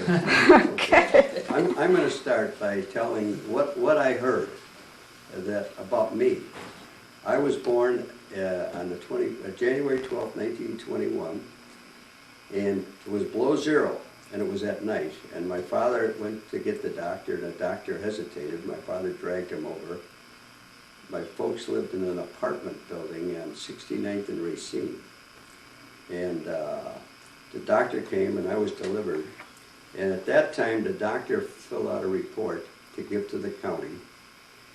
Okay. I'm going to start by telling what I heard about me. I was born on January 12, 1921, and it was below zero, and it was at night. And my father went to get the doctor, and the doctor hesitated. My father dragged him over. My folks lived in an apartment building on 69th and Racine. And the doctor came, and I was delivered. And at that time, the doctor filled out a report to give to the county,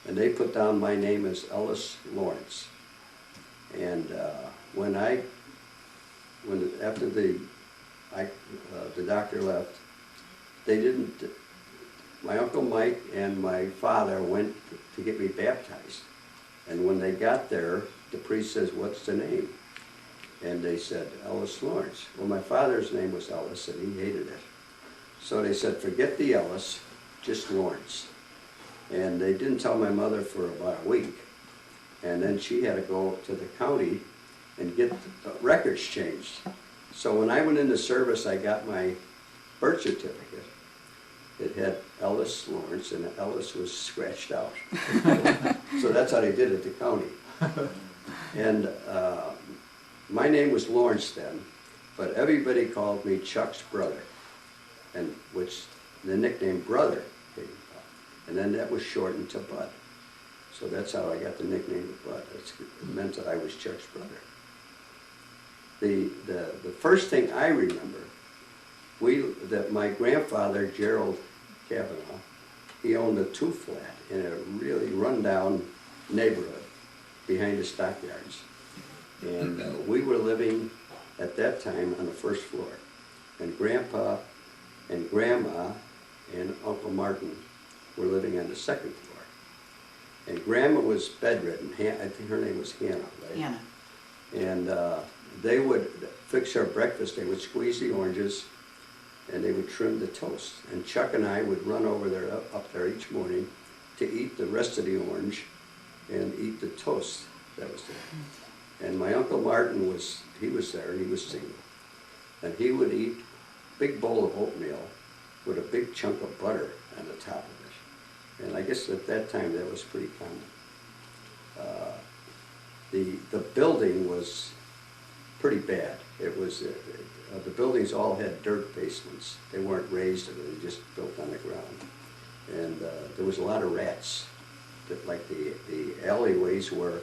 and they put down my name as Ellis Lawrence. And after the doctor left, they didn't. My Uncle Mike and my father went to get me baptized, and when they got there, the priest says, "What's the name?" And they said, "Ellis Lawrence." Well, my father's name was Ellis, and he hated it. So they said, "Forget the Ellis, just Lawrence." And they didn't tell my mother for about a week. And then she had to go to the county and get the records changed. So when I went into service, I got my birth certificate. It had Ellis Lawrence, and Ellis was scratched out. So that's how they did it at the county. And my name was Lawrence then, but everybody called me Chuck's brother, and which the nickname Brother came from. And then that was shortened to Bud. So that's how I got the nickname of Bud. It meant that I was Chuck's brother. The first thing I remember, that my grandfather, Gerald Kavanaugh, he owned a two-flat in a really run-down neighborhood behind the stockyards. And we were living at that time on the first floor. And Grandpa and Grandma and Uncle Martin were living on the second floor. And Grandma was bedridden. I think her name was Hannah, right? Hannah. And they would fix our breakfast. They would squeeze the oranges, and they would trim the toast. And Chuck and I would run over there, up there each morning to eat the rest of the orange and eat the toast that was there. And my Uncle Martin was there, and he was single. And he would eat a big bowl of oatmeal with a big chunk of butter on the top of it. And I guess at that time that was pretty common. The building was pretty bad. It was, the buildings all had dirt basements. They weren't raised, they were just built on the ground. And there was a lot of rats. Like the alleyways were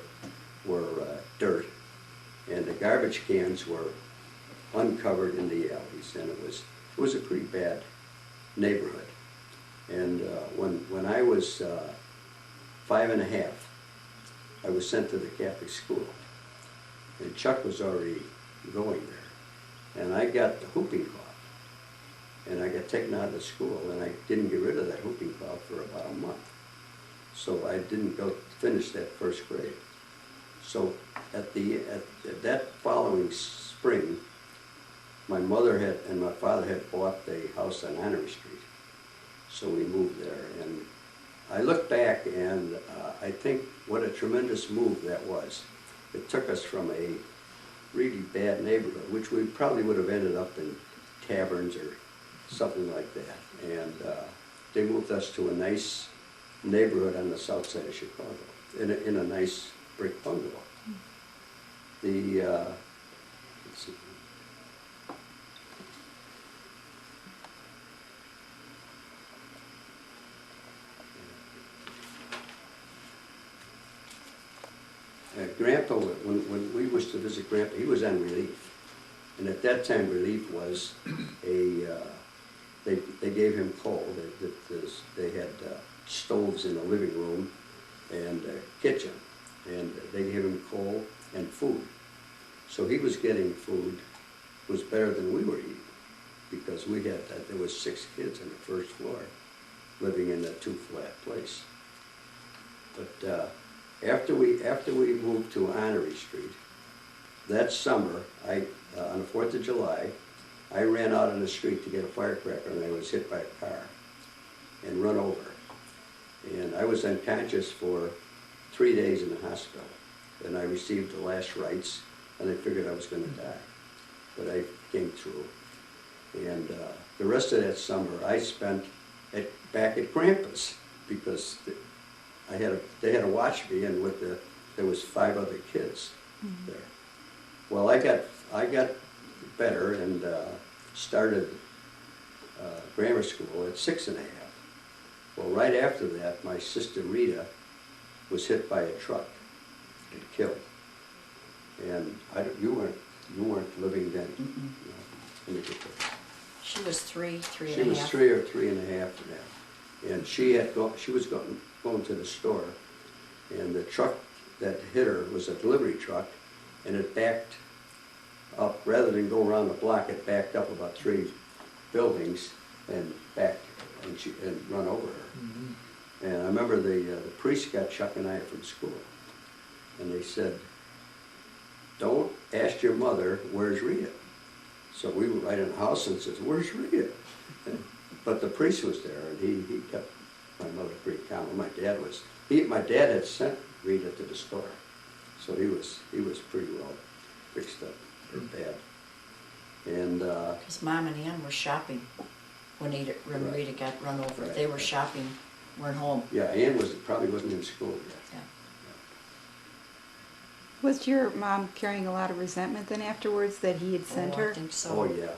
dirt, and the garbage cans were uncovered in the alleys, and it was a pretty bad neighborhood. And when I was 5 and a half, I was sent to the Catholic school, and Chuck was already going there, and I got the whooping cough, and I got taken out of the school, and I didn't get rid of that whooping cough for about a month. So I didn't go finish that first grade. So at that following spring, my mother and my father had bought the house on Honorary Street. So we moved there, and I look back, and I think what a tremendous move that was. It took us from a really bad neighborhood, which we probably would have ended up in taverns or something like that. And they moved us to a nice neighborhood on the south side of Chicago, in a nice brick bungalow. Let's see. Grandpa, when we was to visit Grandpa, he was on relief. And at that time, relief was they gave him coal. They had stoves in the living room and kitchen, and they gave him coal and food. So he was getting food was better than we were eating, because there was 6 kids on the first floor living in that two-flat place. But after we moved to Honorary Street, that summer, on the 4th of July, I ran out on the street to get a firecracker, and I was hit by a car and run over. And I was unconscious for 3 days in the hospital. And I received the last rites, and they figured I was going to die. But I came through. And the rest of that summer I spent back at Grandpa's, because they had to watch me, and there was 5 other kids there. Well, I got better and started grammar school at 6 1/2. Well, right after that, my sister Rita was hit by a truck and killed. And you weren't living then. No, let me get that. She was 3 and She a was half. 3 or 3 1/2 now. And she was going to the store, and the truck that hit her was a delivery truck, and it backed up, rather than go around the block, it backed up about 3 buildings and backed and run over her. And I remember the priest got Chuck and I from school, and they said, "Don't ask your mother, where's Rita?" So we were right in the house and says, "Where's Rita?" But the priest was there, and he kept my mother pretty calm. My dad had sent Rita to the store, so he was pretty well fixed up or bad. And Because Mom and Ann were shopping when Rita got run over. Right. They were shopping, weren't home. yeah, Ann probably wasn't in school yet. Yeah. Was your mom carrying a lot of resentment then afterwards that he had sent her? I think so. Oh yeah.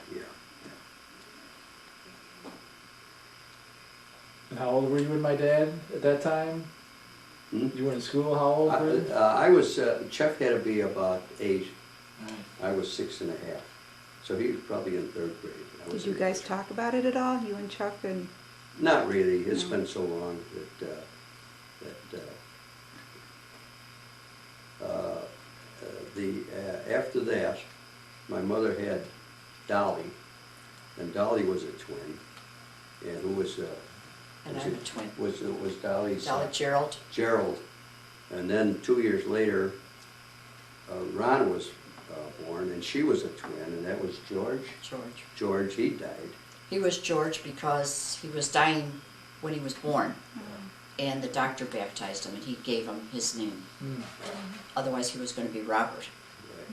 And how old were you and my dad at that time? Hmm? You were in school, how old were you? I was, Chuck had to be about 8. Right. I was 6 1/2. So he was probably in 3rd grade. I was Did you in guys 8th. talk about it at all, you and Chuck? And Not really. It's No. been so long that after that, my mother had Dolly, and Dolly was a twin, and who was And I'm a twin. was Dolly's Dolly Gerald. Gerald, and then 2 years later, Ron was born, and she was a twin, and that was George. George, he died. He was George because he was dying when he was born. And the doctor baptized him, and he gave him his name. Otherwise, he was going to be Robert. Right.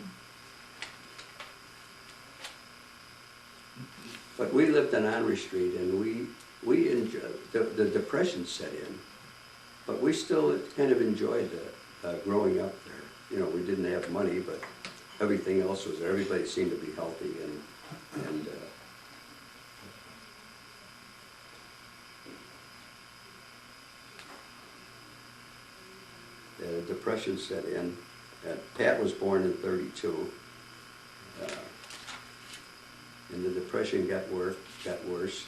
But we lived on Henry Street, and we enjoyed, the Depression set in, but we still kind of enjoyed growing up there. You know, we didn't have money, but everything else was there. Everybody seemed to be healthy, and the Depression set in. Pat was born in '32, and the Depression got worse.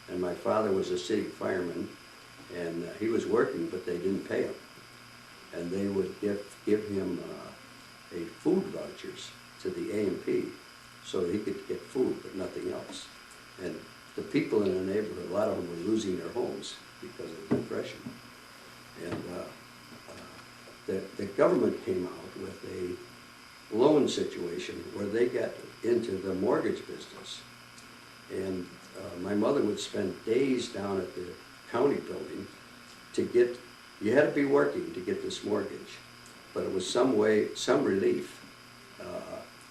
And my father was a city fireman, and he was working, but they didn't pay him. And they would give him a food vouchers to the A&P so that he could get food, but nothing else. And the people in the neighborhood, a lot of them were losing their homes because of the Depression. And the government came out with a loan situation where they got into the mortgage business. And my mother would spend days down at the county building to get, you had to be working to get this mortgage, but it was some relief.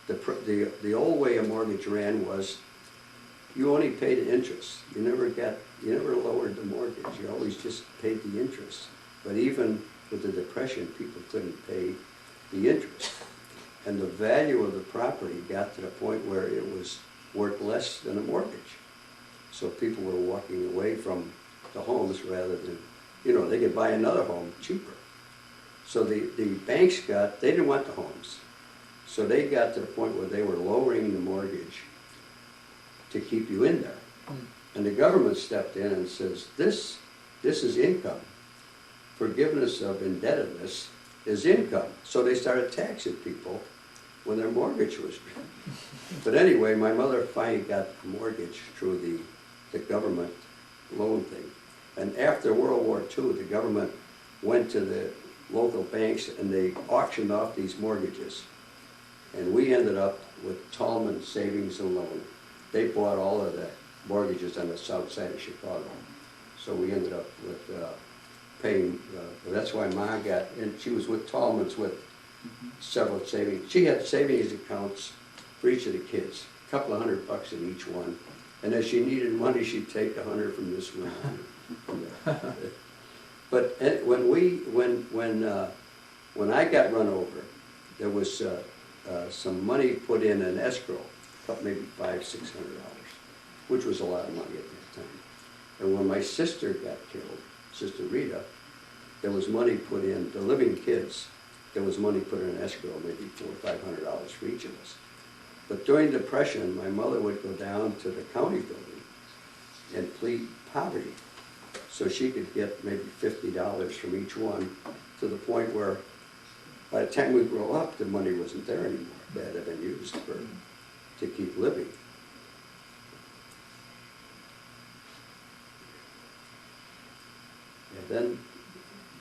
The old way a mortgage ran was you only paid interest. You never lowered the mortgage. You always just paid the interest. But even with the Depression, people couldn't pay the interest. And the value of the property got to the point where it was worth less than a mortgage. So people were walking away from the homes rather than, they could buy another home cheaper. So the banks they didn't want the homes. So they got to the point where they were lowering the mortgage to keep you in there. And the government stepped in and says, this is income. Forgiveness of indebtedness is income. So they started taxing people when their mortgage was due. But anyway, my mother finally got a mortgage through the government loan thing. And after World War II, the government went to the local banks and they auctioned off these mortgages. And we ended up with Tallman Savings and Loan. They bought all of the mortgages on the south side of Chicago. So we ended up with paying, that's why Ma got, and she was with Tallman's with several savings. She had savings accounts for each of the kids, a couple of $100 in each one. And if she needed money, she'd take 100 from this one. But when I got run over, there was some money put in an escrow, maybe $500–600, which was a lot of money at that time. And when my sister got killed, Sister Rita, there was money put in, the living kids, there was money put in an escrow, maybe $400 or $500 for each of us. But during the Depression, my mother would go down to the county building and plead poverty, so she could get maybe $50 from each one, to the point where by the time we grow up, the money wasn't there anymore. That had been used to keep living. And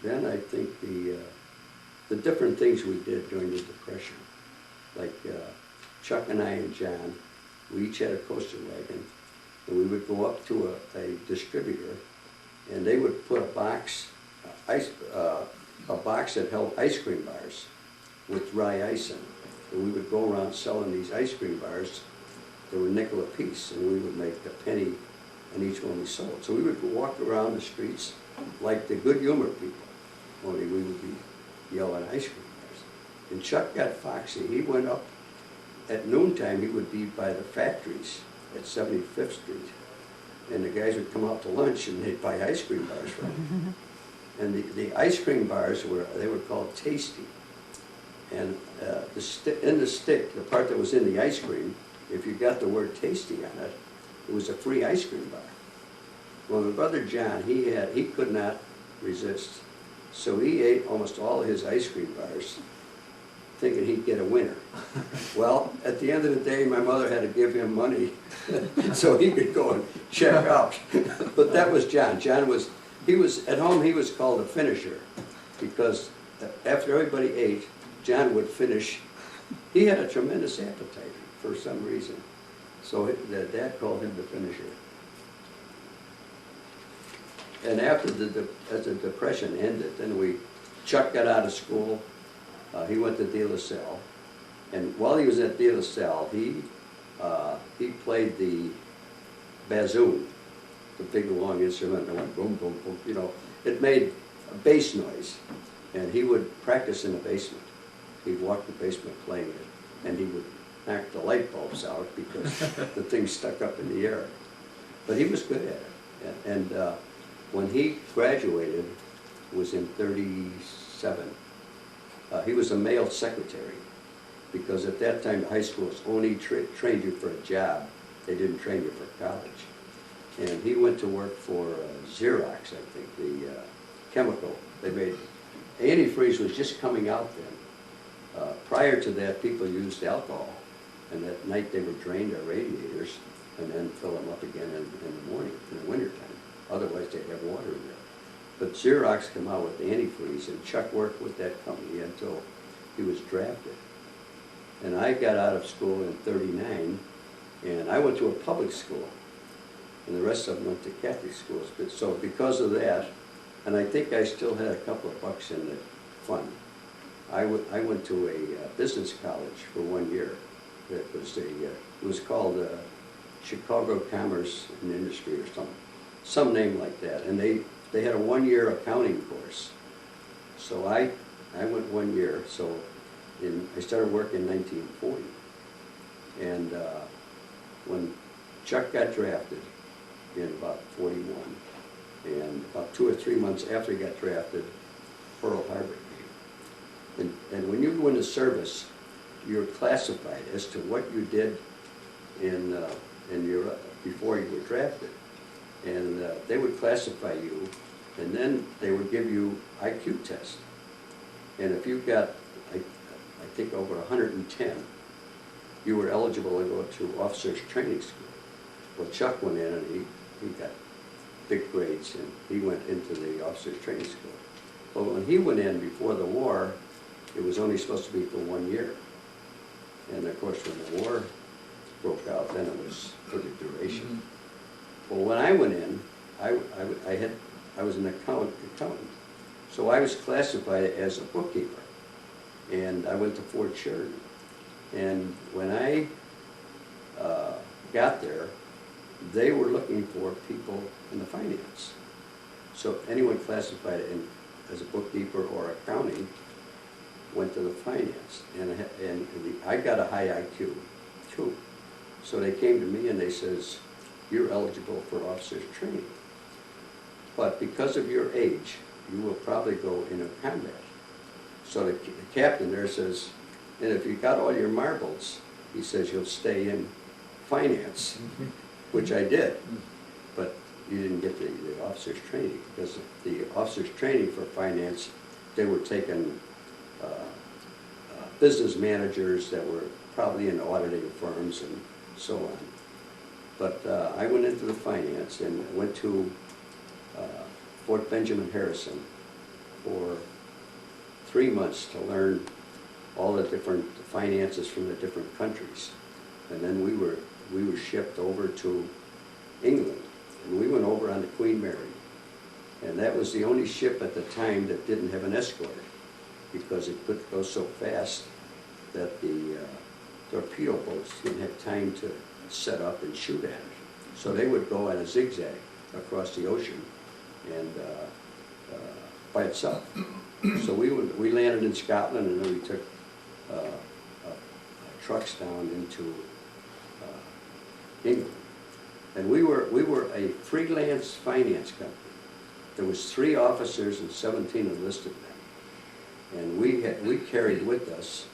then I think the different things we did during the Depression, like Chuck and I and John, we each had a coaster wagon, and we would go up to a distributor, and they would put a box that held ice cream bars with dry ice in it. And we would go around selling these ice cream bars. They were nickel a piece, and we would make a penny on each one we sold. So we would walk around the streets like the good humor people, only we would be yelling ice cream bars. And Chuck got foxy. He went up at noontime. He would be by the factories at 75th Street, and the guys would come out to lunch and they'd buy ice cream bars from him. And the ice cream bars were called Tasty. And in the stick, the part that was in the ice cream, if you got the word Tasty on it, it was a free ice cream bar. Well, my brother John, he could not resist. So he ate almost all of his ice cream bars, thinking he'd get a winner. Well, at the end of the day, my mother had to give him money so he could go and check out. But that was John. He was at home, he was called a finisher, because after everybody ate, John would finish. He had a tremendous appetite for some reason. So the dad called him the finisher. And after as the Depression ended, then Chuck got out of school. He went to De La Salle. And while he was at De La Salle, he played the bassoon, the big long instrument that went boom, boom, boom. You know, it made a bass noise. And he would practice in the basement. He'd walk the basement playing it, and he would knock the light bulbs out because the thing stuck up in the air. But he was good at it. And when he graduated, it was in '37, he was a mail secretary, because at that time the high schools only trained you for a job. They didn't train you for college. And he went to work for Xerox, I think, the chemical. They made, antifreeze was just coming out then. Prior to that, people used alcohol, and at night they would drain their radiators and then fill them up again in the morning, in the wintertime. Otherwise, they'd have water in there. But Xerox came out with antifreeze, and Chuck worked with that company until he was drafted. And I got out of school in '39, and I went to a public school, and the rest of them went to Catholic schools. But so because of that, and I think I still had a couple of bucks in the fund, I went to a business college for 1 year. It was called Chicago Commerce and Industry or some name like that. And they had a 1-year accounting course. So I went 1 year. So I started work in 1940. And when Chuck got drafted in about '41, and about 2 or 3 months after he got drafted, Pearl Harbor came. And when you go into service, you're classified as to what you did before you were drafted. And they would classify you, and then they would give you IQ test. And if you got, I think, over 110, you were eligible to go to officers training school. Well, Chuck went in and he got big grades, and he went into the officers training school. But when he went in before the war, it was only supposed to be for 1 year. And of course, when the war broke out, then it was for the duration. Well, when I went in, I was an accountant. So I was classified as a bookkeeper. And I went to Fort Sheridan. And when I got there, they were looking for people in the finance. So anyone classified as a bookkeeper or accounting went to the finance. I got a high IQ too. So they came to me and they says, you're eligible for officer's training. But because of your age, you will probably go into combat. So the captain there says, and if you got all your marbles, he says you'll stay in finance, which I did. But you didn't get the officer's training, because the officer's training for finance, they were taking business managers that were probably in auditing firms and so on. But I went into the finance and went to Fort Benjamin Harrison for 3 months to learn all the different finances from the different countries. And then we were shipped over to England, and we went over on the Queen Mary. And that was the only ship at the time that didn't have an escort, because it could go so fast that the torpedo boats didn't have time to set up and shoot at it. So they would go at a zigzag across the ocean and by itself. So we landed in Scotland, and then we took trucks down into England. And we were a freelance finance company. There was 3 officers and 17 enlisted men. And we carried with us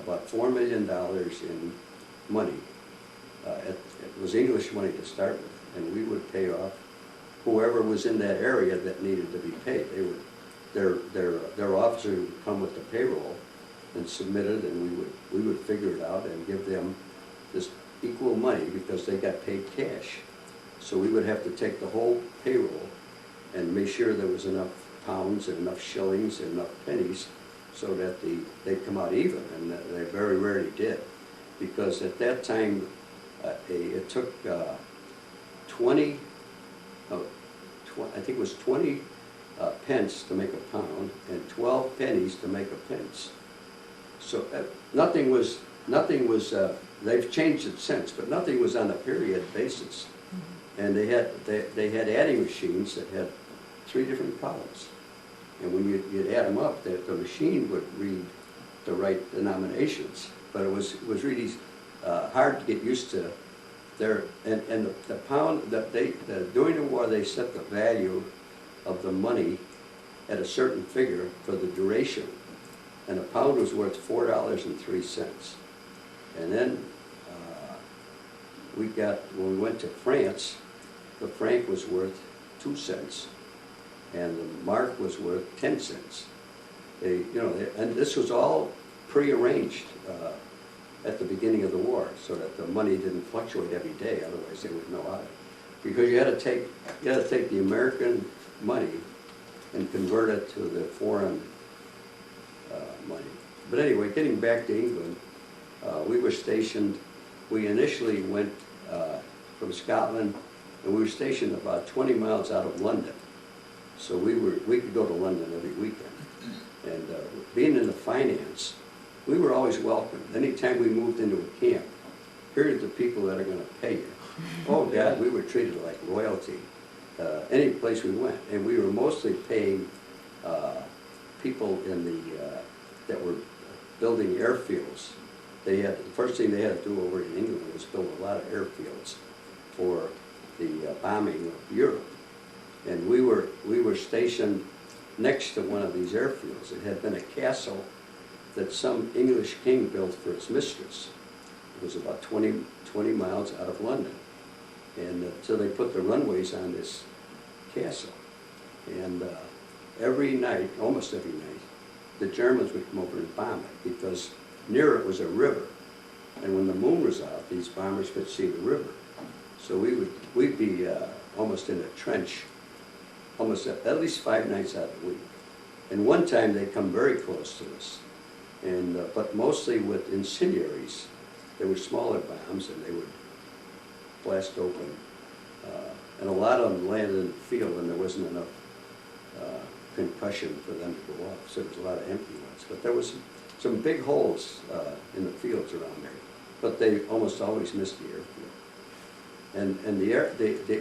about $4 million in money. It was English money to start with, and we would pay off whoever was in that area that needed to be paid. They would, their officer would come with the payroll and submit it, and we would figure it out and give them this equal money, because they got paid cash. So we would have to take the whole payroll and make sure there was enough pounds and enough shillings and enough pennies so that they'd come out even, and they very rarely did. Because at that time, it took 20 pence to make a pound and 12 pennies to make a pence. So nothing was, they've changed it since, but nothing was on a period basis. And they had adding machines that had 3 different columns. And when you'd add them up, the machine would read the right denominations. But it was really hard to get used to. And the pound, during the war, they set the value of the money at a certain figure for the duration. And a pound was worth $4.03. And then when we went to France, the franc was worth 2 cents, and the mark was worth 10 cents. And this was all prearranged at the beginning of the war, so that the money didn't fluctuate every day. Otherwise, they would know how to. Because you had to take the American money and convert it to the foreign money. But anyway, getting back to England, we were stationed. We initially went from Scotland, and we were stationed about 20 miles out of London. So we could go to London every weekend. And being in the finance, we were always welcome. Anytime we moved into a camp, here are the people that are going to pay you. Oh God, we were treated like royalty. Any place we went, and we were mostly paying people that were building airfields. The first thing they had to do over in England was build a lot of airfields for the bombing of Europe. And we were stationed next to one of these airfields. It had been a castle that some English king built for his mistress. It was about 20 miles out of London. And so they put the runways on this castle. And every night, almost every night, the Germans would come over and bomb it, because near it was a river. And when the moon was out, these bombers could see the river. So we'd be almost in a trench, almost at least 5 nights out of the week. And one time they'd come very close to us, and but mostly with incendiaries. They were smaller bombs, and they would blast open. And a lot of them landed in the field, and there wasn't enough concussion for them to go off. So there was a lot of empty ones. But there was some big holes in the fields around there. But they almost always missed the airfield. And the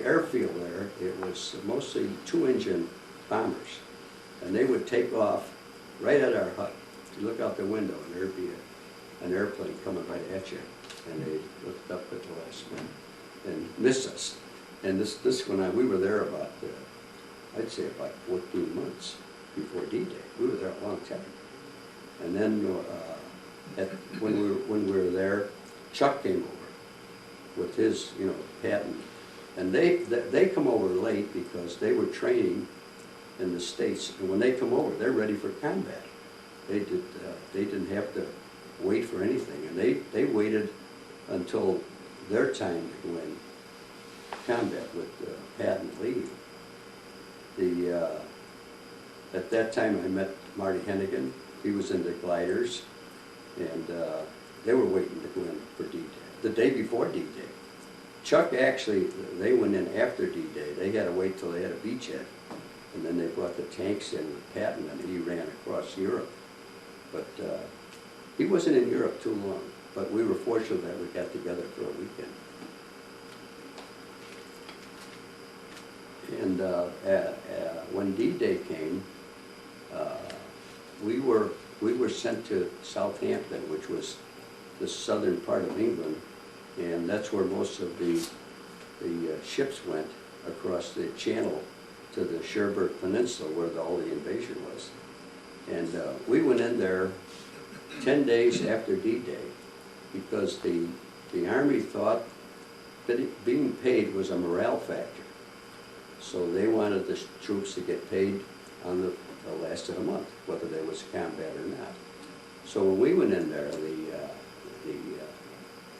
airfield there, it was mostly 2-engine bombers. And they would take off right at our hut. You look out the window and there'd be an airplane coming right at you. And they looked up at the last minute and missed us. And we were there about, I'd say about 14 months before D-Day. We were there a long time. And then when we were there, Chuck came over with his, patent. And they come over late because they were training in the States. And when they come over, they're ready for combat. They didn't have to wait for anything. And they waited until their time to go in combat with Pat and Lee. At that time I met Marty Hennigan. He was in the gliders, and they were waiting to go in for D-Day, the day before D-Day. Chuck actually, they went in after D-Day. They had to wait till they had a beachhead, and then they brought the tanks in with Patton, and he ran across Europe. But he wasn't in Europe too long, but we were fortunate that we got together for a weekend. And when D-Day came, we were sent to Southampton, which was the southern part of England, and that's where most of the ships went across the channel to the Cherbourg Peninsula, where all the invasion was. And we went in there 10 days after D-Day because the Army thought that being paid was a morale factor. So they wanted the troops to get paid on the last of the month, whether there was combat or not. So when we went in there,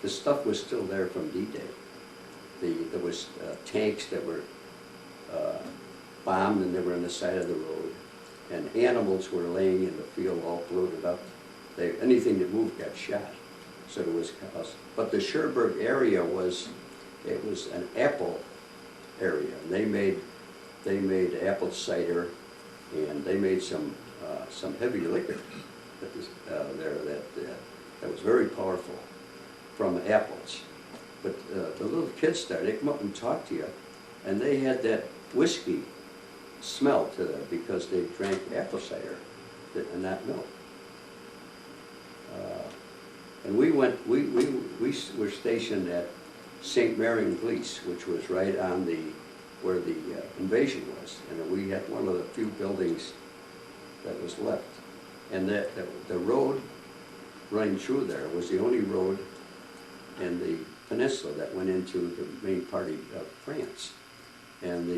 the stuff was still there from D-Day. There was tanks that were bombed and they were on the side of the road, and animals were laying in the field all bloated up. Anything that moved got shot. So there was chaos. But the Cherbourg area was an apple area. And they made apple cider, and they made some heavy liquor that was that was very powerful from apples. But the little kids there, they come up and talk to you, and they had that whiskey smell to them because they drank apple cider and not milk. And we were stationed at St. Mary and Glees, which was right on where the invasion was, and we had one of the few buildings that was left. And the road running through there was the only road in the peninsula that went into the main part of France. And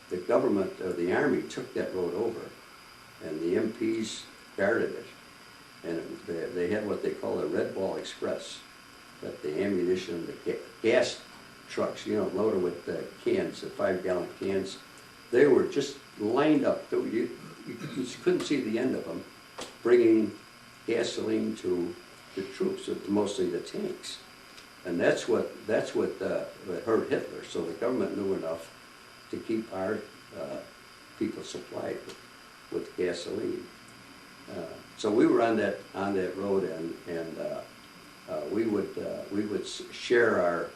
the government, the Army, took that road over, and the MPs guarded it. And they had what they call a Red Ball Express, that the ammunition, the gas trucks, loaded with cans, the 5-gallon cans, they were just lined up. You couldn't see the end of them, bringing gasoline to the troops, mostly the tanks. And that's what hurt Hitler. So the government knew enough to keep our people supplied with gasoline. So we were on that road, and we would share our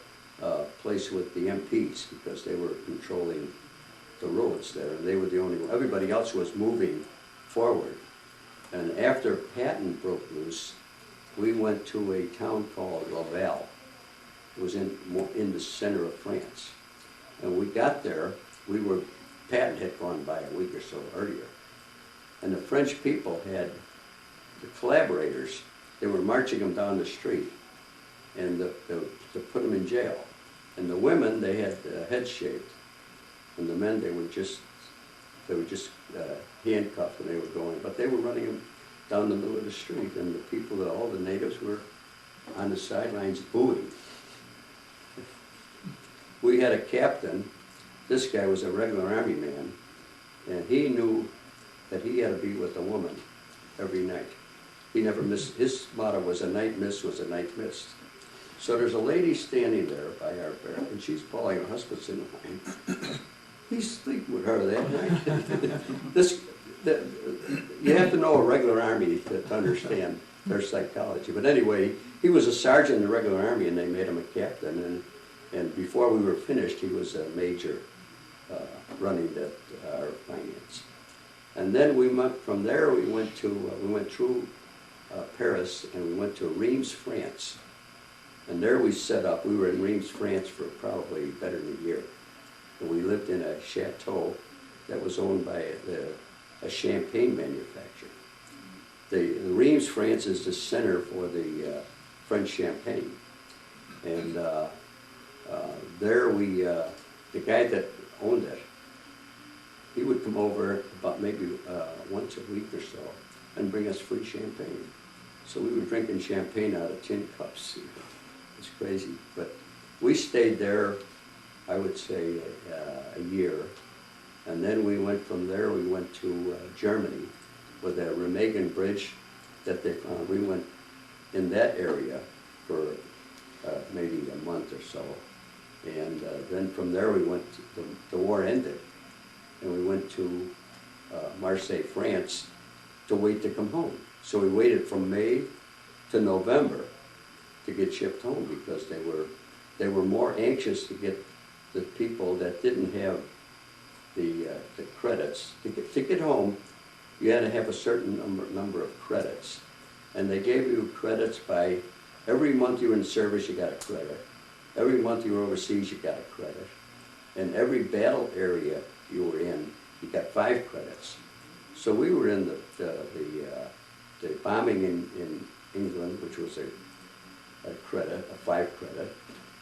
place with the MPs because they were controlling the roads there, and they were the only one. Everybody else was moving forward. And after Patton broke loose, we went to a town called Laval. It was in the center of France. And we got there, Patton had gone by a week or so earlier. And the French people had the collaborators, they were marching them down the street and to put them in jail. And the women, they had heads shaved. And the men, they were just handcuffed when they were going. But they were running them down the middle of the street, and the people, all the natives were on the sidelines booing. We had a captain. This guy was a regular Army man, and he knew that he had to be with a woman every night. He never missed. His motto was, a night missed was a night missed. So there's a lady standing there by our barrel, and she's calling her husband in line. He's sleeping with her that night. You have to know a regular Army to understand their psychology. But anyway, he was a sergeant in the regular Army, and they made him a captain. And before we were finished, he was a major running that our finance. And then we went from there. We went through Paris, and we went to Reims, France. And there we set up. We were in Reims, France for probably better than a year. And we lived in a chateau that was owned by a champagne manufacturer. The Reims, France is the center for the French champagne. And there we, the guy that owned it, he would come over about maybe once a week or so and bring us free champagne. So we were drinking champagne out of tin cups. It's crazy. But we stayed there, I would say, a year. And then we went from there, we went to Germany with a Remagen bridge that they found. We went in that area for maybe a month or so. And then from there we went, the war ended. And we went to Marseille, France to wait to come home. So we waited from May to November to get shipped home because they were more anxious to get the people that didn't have the credits. To get home, you had to have a certain number of credits. And they gave you credits by, every month you were in service, you got a credit. Every month you were overseas, you got a credit. And every battle area you were in, you got 5 credits. So we were in the bombing in England, which was a credit, a 5 credit.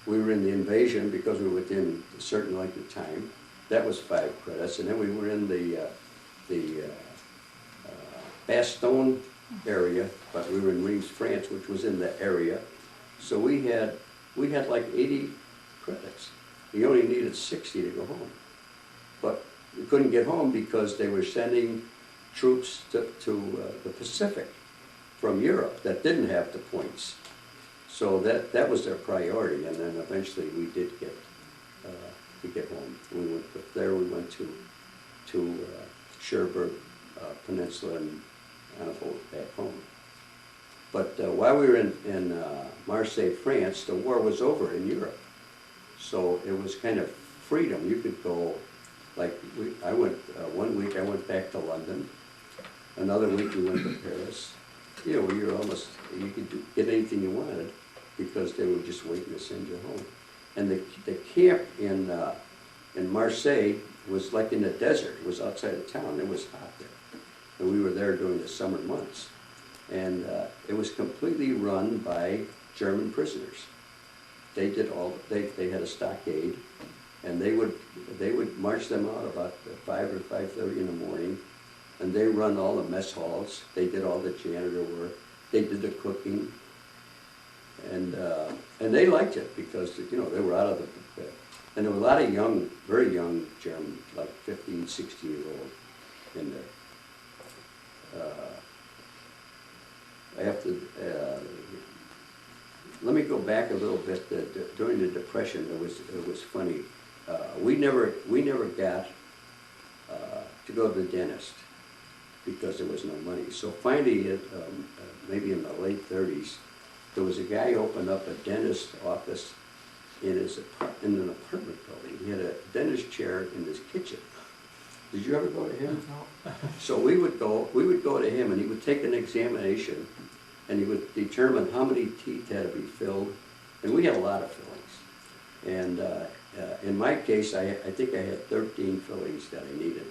We were in the invasion because we were within a certain length of time. That was 5 credits. And then we were in the Bastogne area, but we were in Reims, France, which was in the area. So we had like 80 credits. We only needed 60 to go home. But we couldn't get home because they were sending troops to the Pacific from Europe that didn't have the points. So that was their priority, and then eventually we did get home. We went there. We went to Cherbourg Peninsula and back home. But while we were in Marseille, France, the war was over in Europe. So it was kind of freedom. You could go, like, I went, one week I went back to London. Another week we went to Paris. You know, you could get anything you wanted because they were just waiting to send you home. And the camp in Marseille was like in the desert. It was outside of town. It was hot there. And we were there during the summer months. And it was completely run by German prisoners. They did they had a stockade, and they would march them out about 5 or 5:30 in the morning, and they run all the mess halls. They did all the janitor work. They did the cooking, and they liked it because, you know, they were out of the pit. And there were a lot of very young Germans, like 15, 16-year-old in there. I have to, let me go back a little bit. During the Depression, it was funny. We never got to go to the dentist because there was no money. So finally, maybe in the late 30s, there was a guy opened up a dentist office in an apartment building. He had a dentist chair in his kitchen. Did you ever go to him? No. So we would go to him, and he would take an examination, and he would determine how many teeth had to be filled, and we had a lot of fillings. And in my case, I think I had 13 fillings that I needed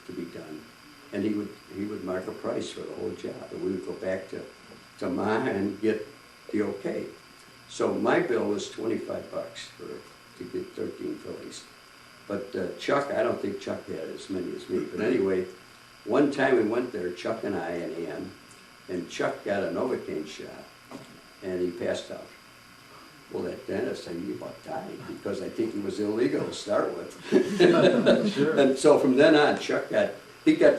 to be done, and he would mark a price for the whole job, and we would go back to Ma and get the okay. So my bill was $25 to get 13 fillings. But Chuck, I don't think Chuck had as many as me. But anyway, one time we went there, Chuck and I and Ann, and Chuck got a Novocaine shot, and he passed out. Well, that dentist, he about died because I think he was illegal to start with. Sure. And so from then on, Chuck got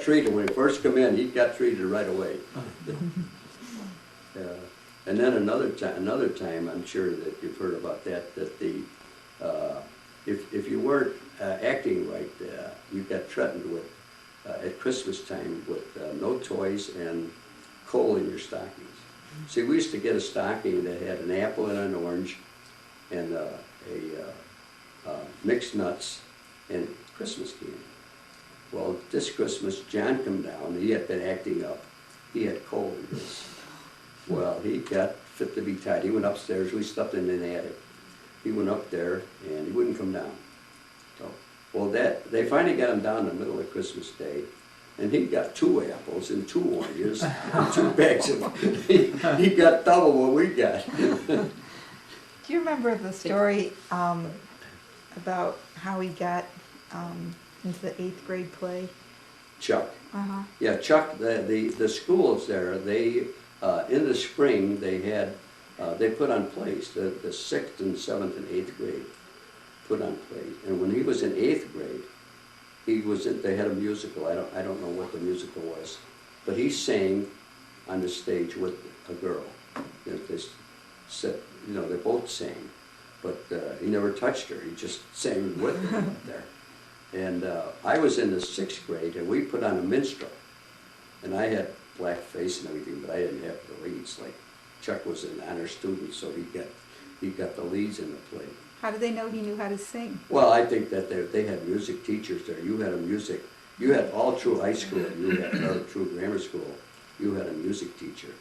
treated. When he first came in, he got treated right away. And then another time, I'm sure that you've heard about that if you weren't acting right, you got threatened with, at Christmas time, with no toys and coal in your stockings. See, we used to get a stocking that had an apple and an orange and mixed nuts, and Christmas candy. Well, this Christmas, John come down, he had been acting up. He had cold. Well, he got fit to be tied. He went upstairs, we slept in an attic. He went up there, and he wouldn't come down. So, well, they finally got him down in the middle of Christmas Day, and he got 2 apples and 2 oranges, and 2 bags of, he got double what we got. Do you remember the story about how he got into the 8th grade play? Chuck. Uh-huh. Yeah, Chuck, the schools there, they, in the spring, they had, they put on plays, the 6th and 7th and 8th grade put on plays. And when he was in 8th grade, they had a musical, I don't know what the musical was, but he sang on the stage with a girl. They both sang, but he never touched her, he just sang with her up there. And I was in the 6th grade, and we put on a minstrel. And I had black face and everything, but I didn't have the leads. Like Chuck was an honor student, so he got the leads in the play. How did they know he knew how to sing? Well, I think that they had music teachers there. You had all through high school, through grammar school, you had a music teacher.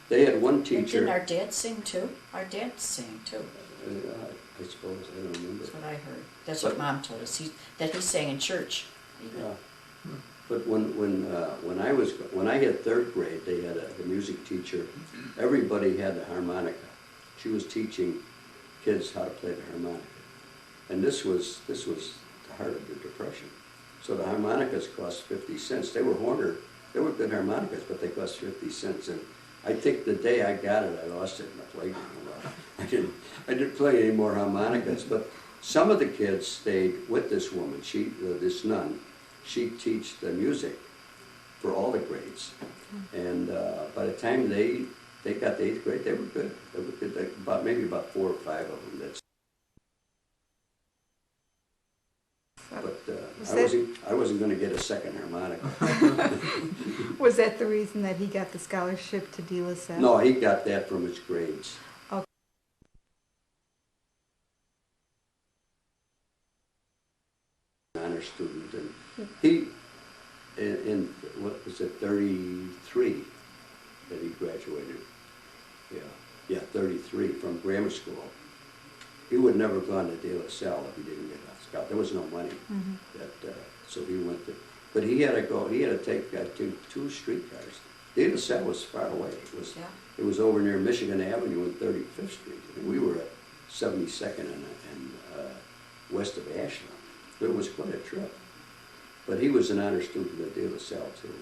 They had one teacher. Didn't our dad sing too? Our dad sang too. I suppose, I don't remember. That's what I heard. That's what Mom told us. That he sang in church. Even. Yeah. But when I had 3rd grade, they had a music teacher. Everybody had the harmonica. She was teaching kids how to play the harmonica. And this was the heart of the Depression. So the harmonicas cost 50 cents. They were Horner. They were good harmonicas, but they cost 50 cents. And I think the day I got it, I lost it in the playground. I didn't play any more harmonicas, but some of the kids stayed with this woman. This nun, she'd teach the music for all the grades. And by the time they got to 8th grade, they were good. They were good. Maybe about 4 or 5 of them. But I wasn't going to get a second harmonica. Was that the reason that he got the scholarship to De La Salle? No, he got that from his grades. Okay. Honor student, and he, in what was it, 33 that he graduated. Yeah, 33 from grammar school. He would never have gone to De La Salle if he didn't get a scholarship. There was no money. So he went to, but he had to go. He had to take 2 streetcars. De La Salle was far away. It was over near Michigan Avenue and 35th Street, and we were at 72nd and west of Ashland. It was quite a trip. But he was an honor student at De La Salle too.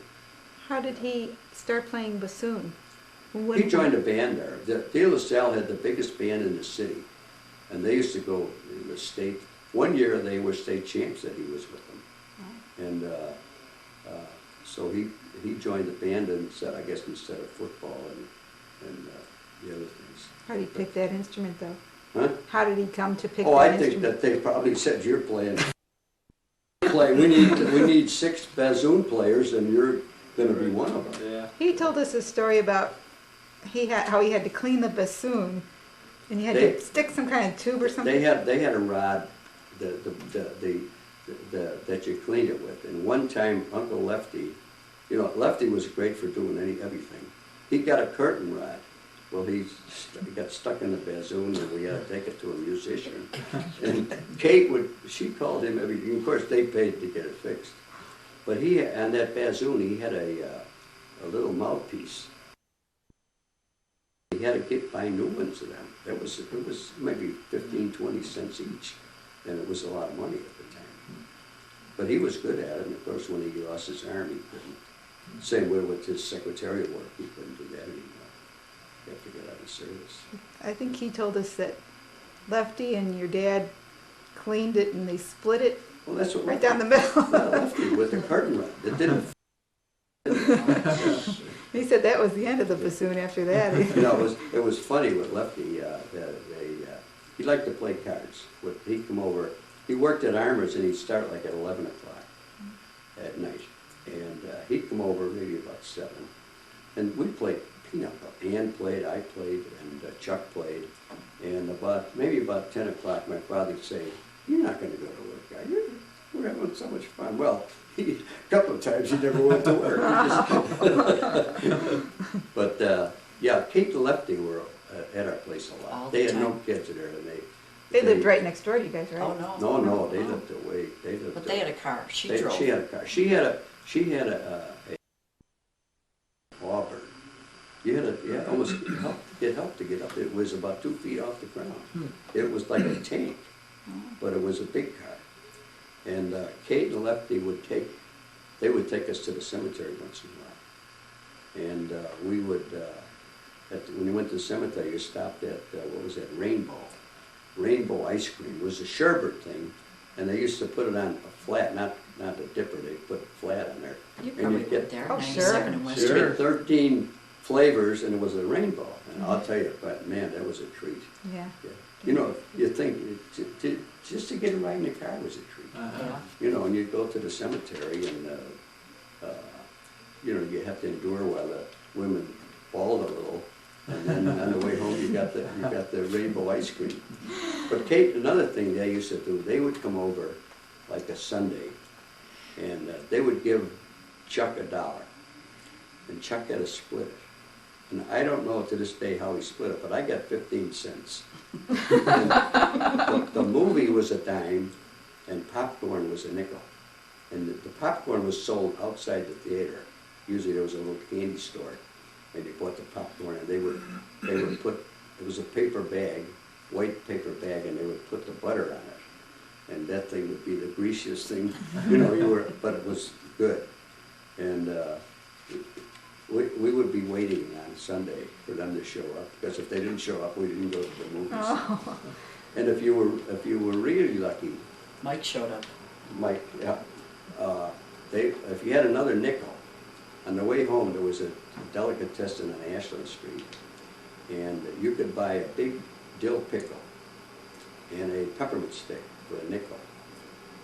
How did he start playing bassoon? He joined a band there. De La Salle had the biggest band in the city, and they used to go in the state. One year they were state champs that he was with them. And so he joined the band instead of football and the other things. How did he pick that instrument, though? Huh? How did he come to pick that I instrument? think that they probably said, you're playing. We need 6 bassoon players, and you're going to be one of them. Yeah. He told us a story about how he had to clean the bassoon, and you had to stick some kind of tube or something. They had a rod that you cleaned it with. And one time, Uncle Lefty, Lefty was great for doing everything. He got a curtain rod. Well, he got stuck in the bassoon, and we had to take it to a musician. And Kate she called him everything. Of course, they paid to get it fixed. But on that bassoon, he had a little mouthpiece. He had to buy new ones of them. It was maybe 15, 20 cents each, and it was a lot of money at the time. But he was good at it, and of course, when he lost his arm, he couldn't. Same way with his secretarial work, he couldn't do that anymore. You have to get out of service. I think he told us that Lefty and your dad cleaned it, and they split it Well, that's what right down the middle. Lefty with the curtain rod. It didn't. He said that was the end of the bassoon after that. It was funny with Lefty. He liked to play cards. He'd come over. He worked at Armour's, and he'd start like at 11 o'clock at night. And he'd come over maybe about 7. And we'd play pinochle. Ann played, I played, and Chuck played. And maybe about 10 o'clock, my father would say, you're not gonna go to work, are you? We're having so much fun. Well, a couple of times he never went to work. But, yeah, Kate and Lefty were at our place a lot. All the They had no time. kids there, and They lived right next door to you guys, right? Oh, no. No, they lived away, they lived. But they had a car, she drove. She had a car. She had a Auburn. You had almost, it helped to get up. It was about 2 feet off the ground. It was like a tank, but it was a big car. And Kate and Lefty would take us to the cemetery once in a while. And we would, when you went to the cemetery, you stopped at, what was that, Rainbow ice cream. It was a sherbet thing, and they used to put it on a flat, not a dipper, they put it flat on there. You And probably you'd went get there, Oh, 97 in sure. West you Street. get 13 flavors, and it was a rainbow. And I'll tell you, but man, that was a treat. Yeah. Yeah. You know, you think, just to get a ride in the car was a treat. Yeah. You know, and you'd go to the cemetery and, you know, you have to endure while the women bawled a little. And then on the way home, you got the rainbow ice cream. But Kate, another thing they used to do, they would come over like a Sunday, and they would give Chuck $1. And Chuck had to split it. And I don't know to this day how he split it, but I got 15 cents. The movie was a dime, and popcorn was a nickel. And the popcorn was sold outside the theater. Usually there was a little candy store, and you bought the popcorn, and they would put, it was a paper bag, white paper bag, and they would put the butter on it. And that thing would be the greasiest thing, you know, but it was good. And we would be waiting on Sunday for them to show up, because if they didn't show up, we didn't go to the movies. Oh. And if you were really lucky, Mike showed up. Mike, yeah, if you had another nickel, on the way home there was a delicatessen on Ashland Street, and you could buy a big dill pickle and a peppermint stick for a nickel.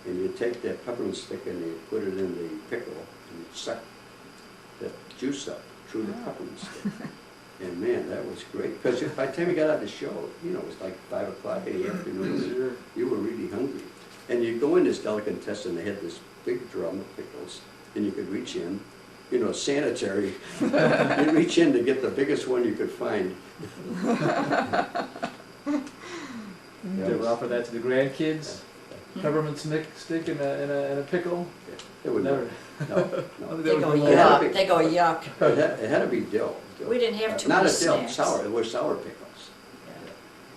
And you take that peppermint stick and you put it in the pickle and you suck the juice up through the peppermint stick. And man, that was great, because by the time you got out of the show, you know, it was like 5 o'clock in the afternoon. You were really hungry. And you go in this delicatessen, they had this big drum of pickles, and you could reach in, you know, sanitary. You reach in to get the biggest one you could find. Did you ever offer that to the grandkids? Peppermint stick in a pickle? It would Never. No. They go It had to yuck, be- they go yuck. It had to be dill. We didn't have too Not many a dill, snacks. sour, it was sour pickles.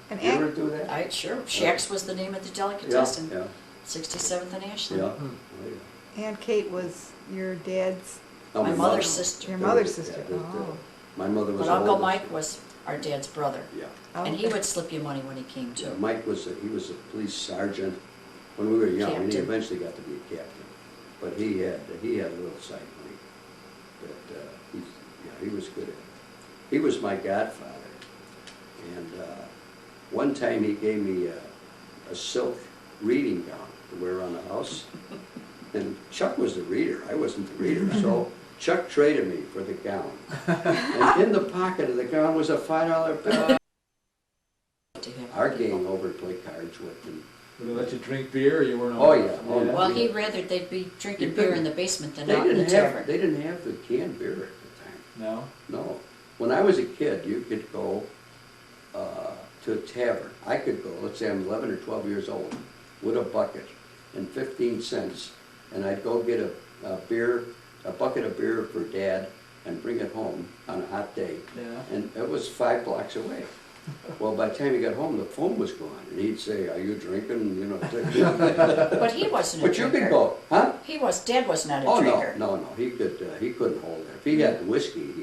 And You ever Aunt, do that? Sure, Shaq's was the name of the Yeah, delicatessen, yeah, 67th and Ashland. yeah. Hmm. Oh, yeah. Aunt Kate was your dad's, Oh, My mother. mother's sister. your mother's Yeah, sister. the- Oh. My mother was But Uncle oldest. Mike was our dad's brother, Yeah. and he Okay. would slip you money when he came Yeah, to. Mike was, he was a police sergeant when we were young, and he Captain. eventually got to be a captain. But he had a little side money, but, he was good at it. He was my godfather, and, one time he gave me a silk reading gown to wear around the house, and Chuck was the reader, I wasn't the reader, so Chuck traded me for the gown. And in the pocket of the gown was a $5 bill. To him. Our gang over to play cards with him. Would they let you drink beer, or you weren't? Oh, yeah. Oh, no. Well, he'd rather they'd be drinking You beer couldn't- in the basement than They out in the didn't have, tavern. they didn't have the canned beer at the time. No? No. When I was a kid, you could go to a tavern. I could go, let's say I'm 11 or 12 years old, with a bucket and 15 cents, and I'd go get a bucket of beer for Dad, and bring it home on a hot day. Yeah. And it was 5 blocks away. Well, by the time he got home, the phone was gone, and he'd say, "Are you drinking?" You know. But he wasn't a But you drinker. could go, huh? Dad was not a Oh, drinker. no, he couldn't hold it. If he had whiskey,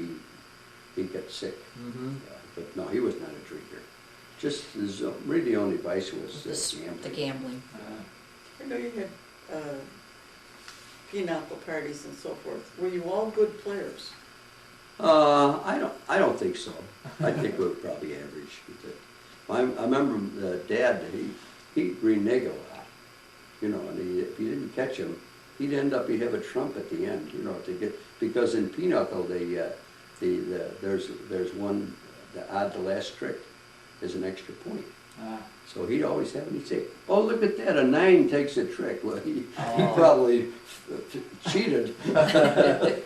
he'd get sick. Mm-hmm. But no, he was not a drinker. Just his, really the only vice was The gambling. gambling. I know you had pinochle parties and so forth. Were you all good players? I don't think so. I think we were probably average. I remember Dad, he'd renege a lot, you know, and if you didn't catch him, he'd have a trump at the end, you know, because in pinochle, there's one, the last trick is an extra point. Ah. So he'd always have me say, "Oh, look at that, a 9 takes a trick." Well, he Oh. probably cheated.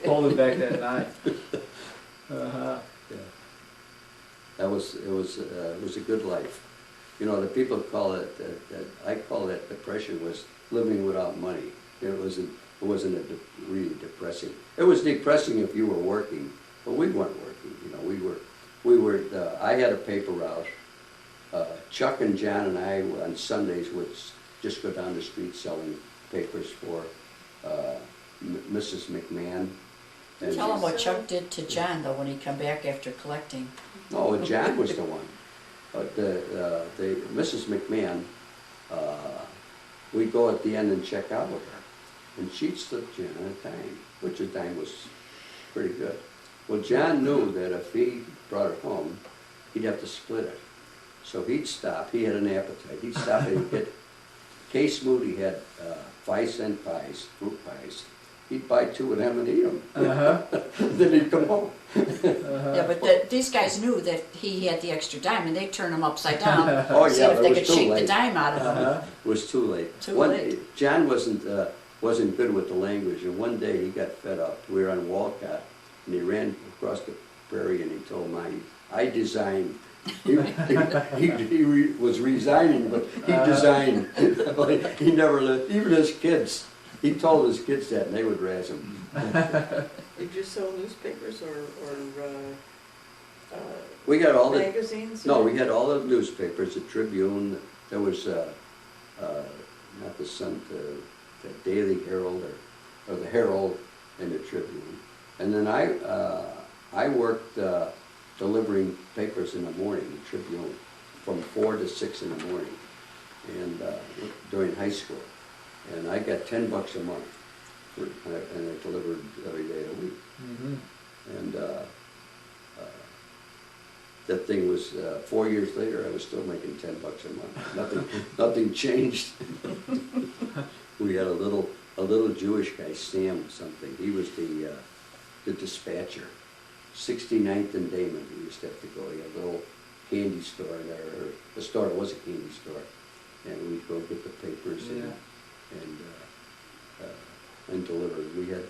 Holding back that 9. Uh-huh. Yeah. It was a good life. You know, the people call it, I call that depression was living without money. It wasn't really depressing. It was depressing if you were working, but we weren't working. You know, I had a paper route. Chuck and John and I on Sundays would just go down the street selling papers for Mrs. McMahon. And Tell him what Chuck did to John, though, when he come back after collecting. No, John was the one. But the Mrs. McMahon, we'd go at the end and check out with her. And she'd slip John a dime, which a dime was pretty good. Well, John knew that if he brought it home, he'd have to split it. So he'd stop, he had an appetite, he'd stop and get, Case Moody had 5-cent pies, fruit pies. He'd buy 2 of them and eat them. Uh-huh. Then he'd come home. Yeah, but these guys knew that he had the extra dime, and they'd turn him upside down, Oh, see yeah, if it they was could too shake the late. dime out of him. Uh-huh. It was too late. Too late. John wasn't good with the language, and one day he got fed up. We were on Walcott, and he ran across the prairie, and he told Mike, "I designed." He was resigning, but he designed. He never let, even his kids, he told his kids that, and they would razz him. Did you sell newspapers or We got all the, magazines? no, we had all the newspapers, the Tribune, there was, not the Sun, the Daily Herald, or the Herald and the Tribune. And then I worked delivering papers in the morning, the Tribune, from 4 to 6 in the morning, and during high school. And I got $10 a month, and I delivered every day of the week. Mm-hmm. And that thing was, 4 years later, I was still making $10 a month. Nothing changed. We had a little Jewish guy, Sam something. He was the dispatcher. 69th and Damon, he used to have to go. He had a little candy store there, or the store was a candy store. And we'd go get the papers and deliver. We had,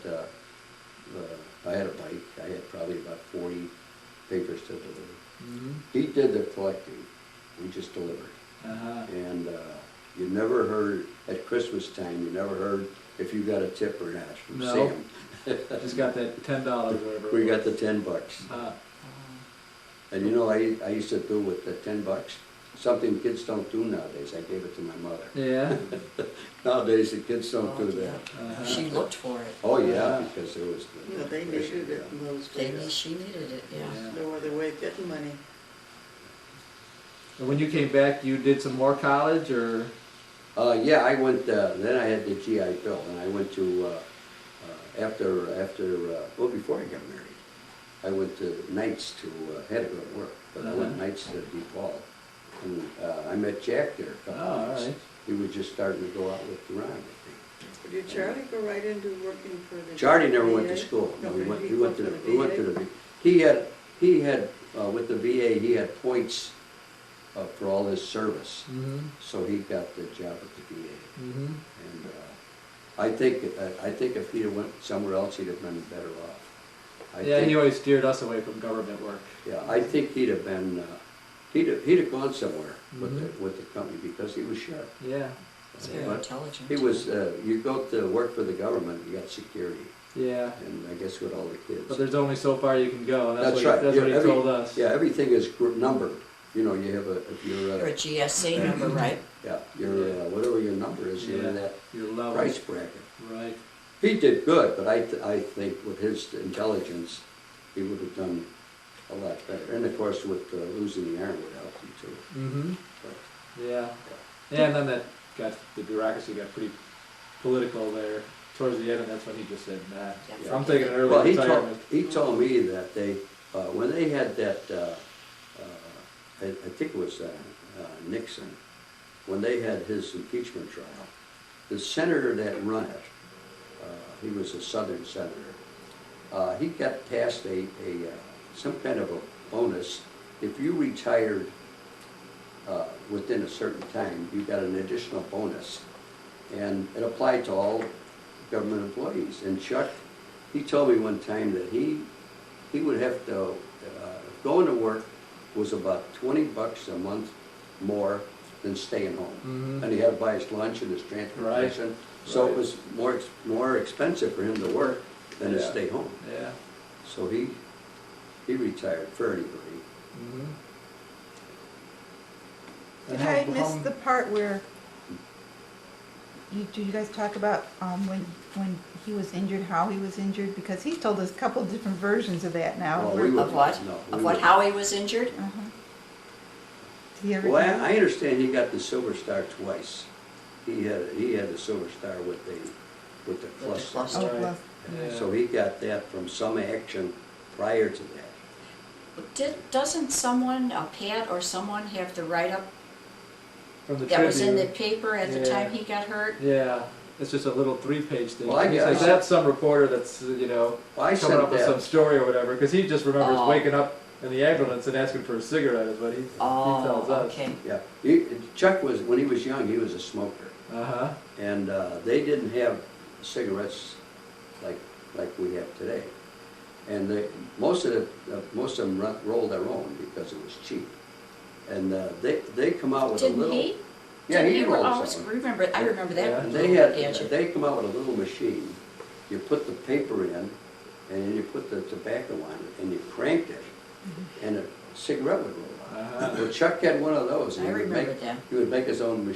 I had a bike. I had probably about 40 papers to deliver. Mm-hmm. He did the collecting. We just delivered. Uh-huh. And you never heard, at Christmas time, you never heard if you got a tip or not from No. Sam. Just got that $10 or whatever. We got the $10. And you know, I used to do with the $10, something kids don't do nowadays. I gave it to my mother. Yeah. Nowadays, the kids don't Oh, do yeah. that. Uh-huh. She looked for it. Oh, yeah, Yeah. because there was. Yeah, they needed it in those days. She needed it, yeah. Yeah. No other way of getting money. And when you came back, you did some more college, or? Yeah, I went, then I had the GI Bill, and I went to, well, before I got married, I went to nights to, had to go to work, but I went nights to DePaul. And I met Jack there a couple Oh, all of weeks. right. He was just starting to go out with Ron, I think. Did Charlie go right into working for the? Charlie never went to VA? school. No, he Okay, went to for the, the he went to VA? the, he had, with the VA, he had points for all his service. Mm-hmm. So he got the job at the VA. Mm-hmm. And I think if he'd have went somewhere else, he'd have been better off. I Yeah, think, he always steered us away from government work. yeah, I think he'd have been, he'd have gone somewhere Mhm. with the company because he was sharp. Yeah. It's very But intelligent. he was, you go to work for the government, you got security, Yeah. and I guess with all the kids. But there's only so far you can go, and that's, That's what, right. that's Yeah, what he every- told us. Yeah, everything is numbered. You know, you have if You're you're, a GSA number, right? yeah, you're, whatever your number is, you're in Yeah. that Your level. price bracket. Right. He did good, but I think with his intelligence, he would have done a lot better. And of course, with losing the arm would help him too. Mm-hmm. But, Yeah. Yeah, and then the bureaucracy got pretty political there towards the end, and that's when he just said, nah, Yeah. I'm taking an early well, retirement. he told me that they, when they had that, I think it was Nixon, when they had his impeachment trial, the senator that run it, he was a Southern senator, he got passed some kind of a bonus if you retired within a certain time, you got an additional bonus. And it applied to all government employees. And Chuck, he told me one time that he would have to, going to work was about $20 a month more than staying home. Mhm. And he had to buy his lunch and his transportation. Right. So Right. it was more expensive for him to work than to Yeah. stay home. Yeah. So he retired fairly early. Mhm. Did And I how- miss how- the part where, did you guys talk about when he was injured, how he was injured? Because he's told us a couple of different versions of that now. Well, Where- we would- Of what? no, we Of what, would- how he was injured? Uh-huh. Did he ever Well, tell you? I understand he got the Silver Star twice. He had the Silver Star with the With the cluster. cluster. Oh, Right. bless. Yeah. So he got that from some action prior to that. Doesn't someone, a Pat or someone, have the write-up From the that was in the Tribune. paper at the Yeah. time he got hurt? Yeah, it's just a little 3-page thing. Well, I He guess- says that's some reporter that's, you know, Well, I coming sent up with some that, story or whatever, because he just remembers Oh. waking up in the ambulance and asking for a cigarette is what he tells Oh, us. okay. yeah. Chuck was, when he was young, he was a smoker. Uh-huh. And they didn't have cigarettes like we have today. And most of them rolled their own because it was cheap. And they come out with a Didn't little. he? Yeah, Didn't he rolled oh, some. I remember that. Yeah. And gadget. they come out with a little machine. You put the paper in, and then you put the tobacco on it, and you cranked it, and a cigarette would roll out. Uh-huh. Well, Chuck had one of those. And I he would remember make- that. He would make his own,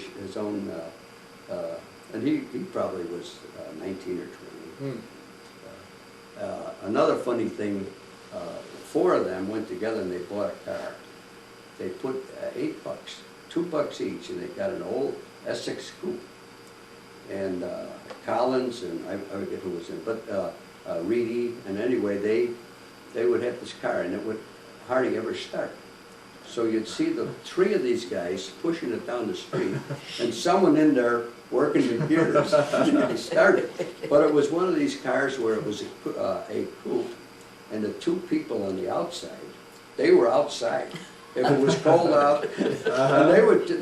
and he probably was 19 or 20. Hmm. Another funny thing, 4 of them went together and they bought a car. They put $8, $2 each, and they got an old Essex coupe. And Collins and I forget who was in, but Reedy, and anyway, they would have this car and it would hardly ever start. So you'd see the 3 of these guys pushing it down the street and someone in there working the gears. They started. But it was one of these cars where it was a coupe, and the 2 people on the outside, they were outside. If it was cold out, and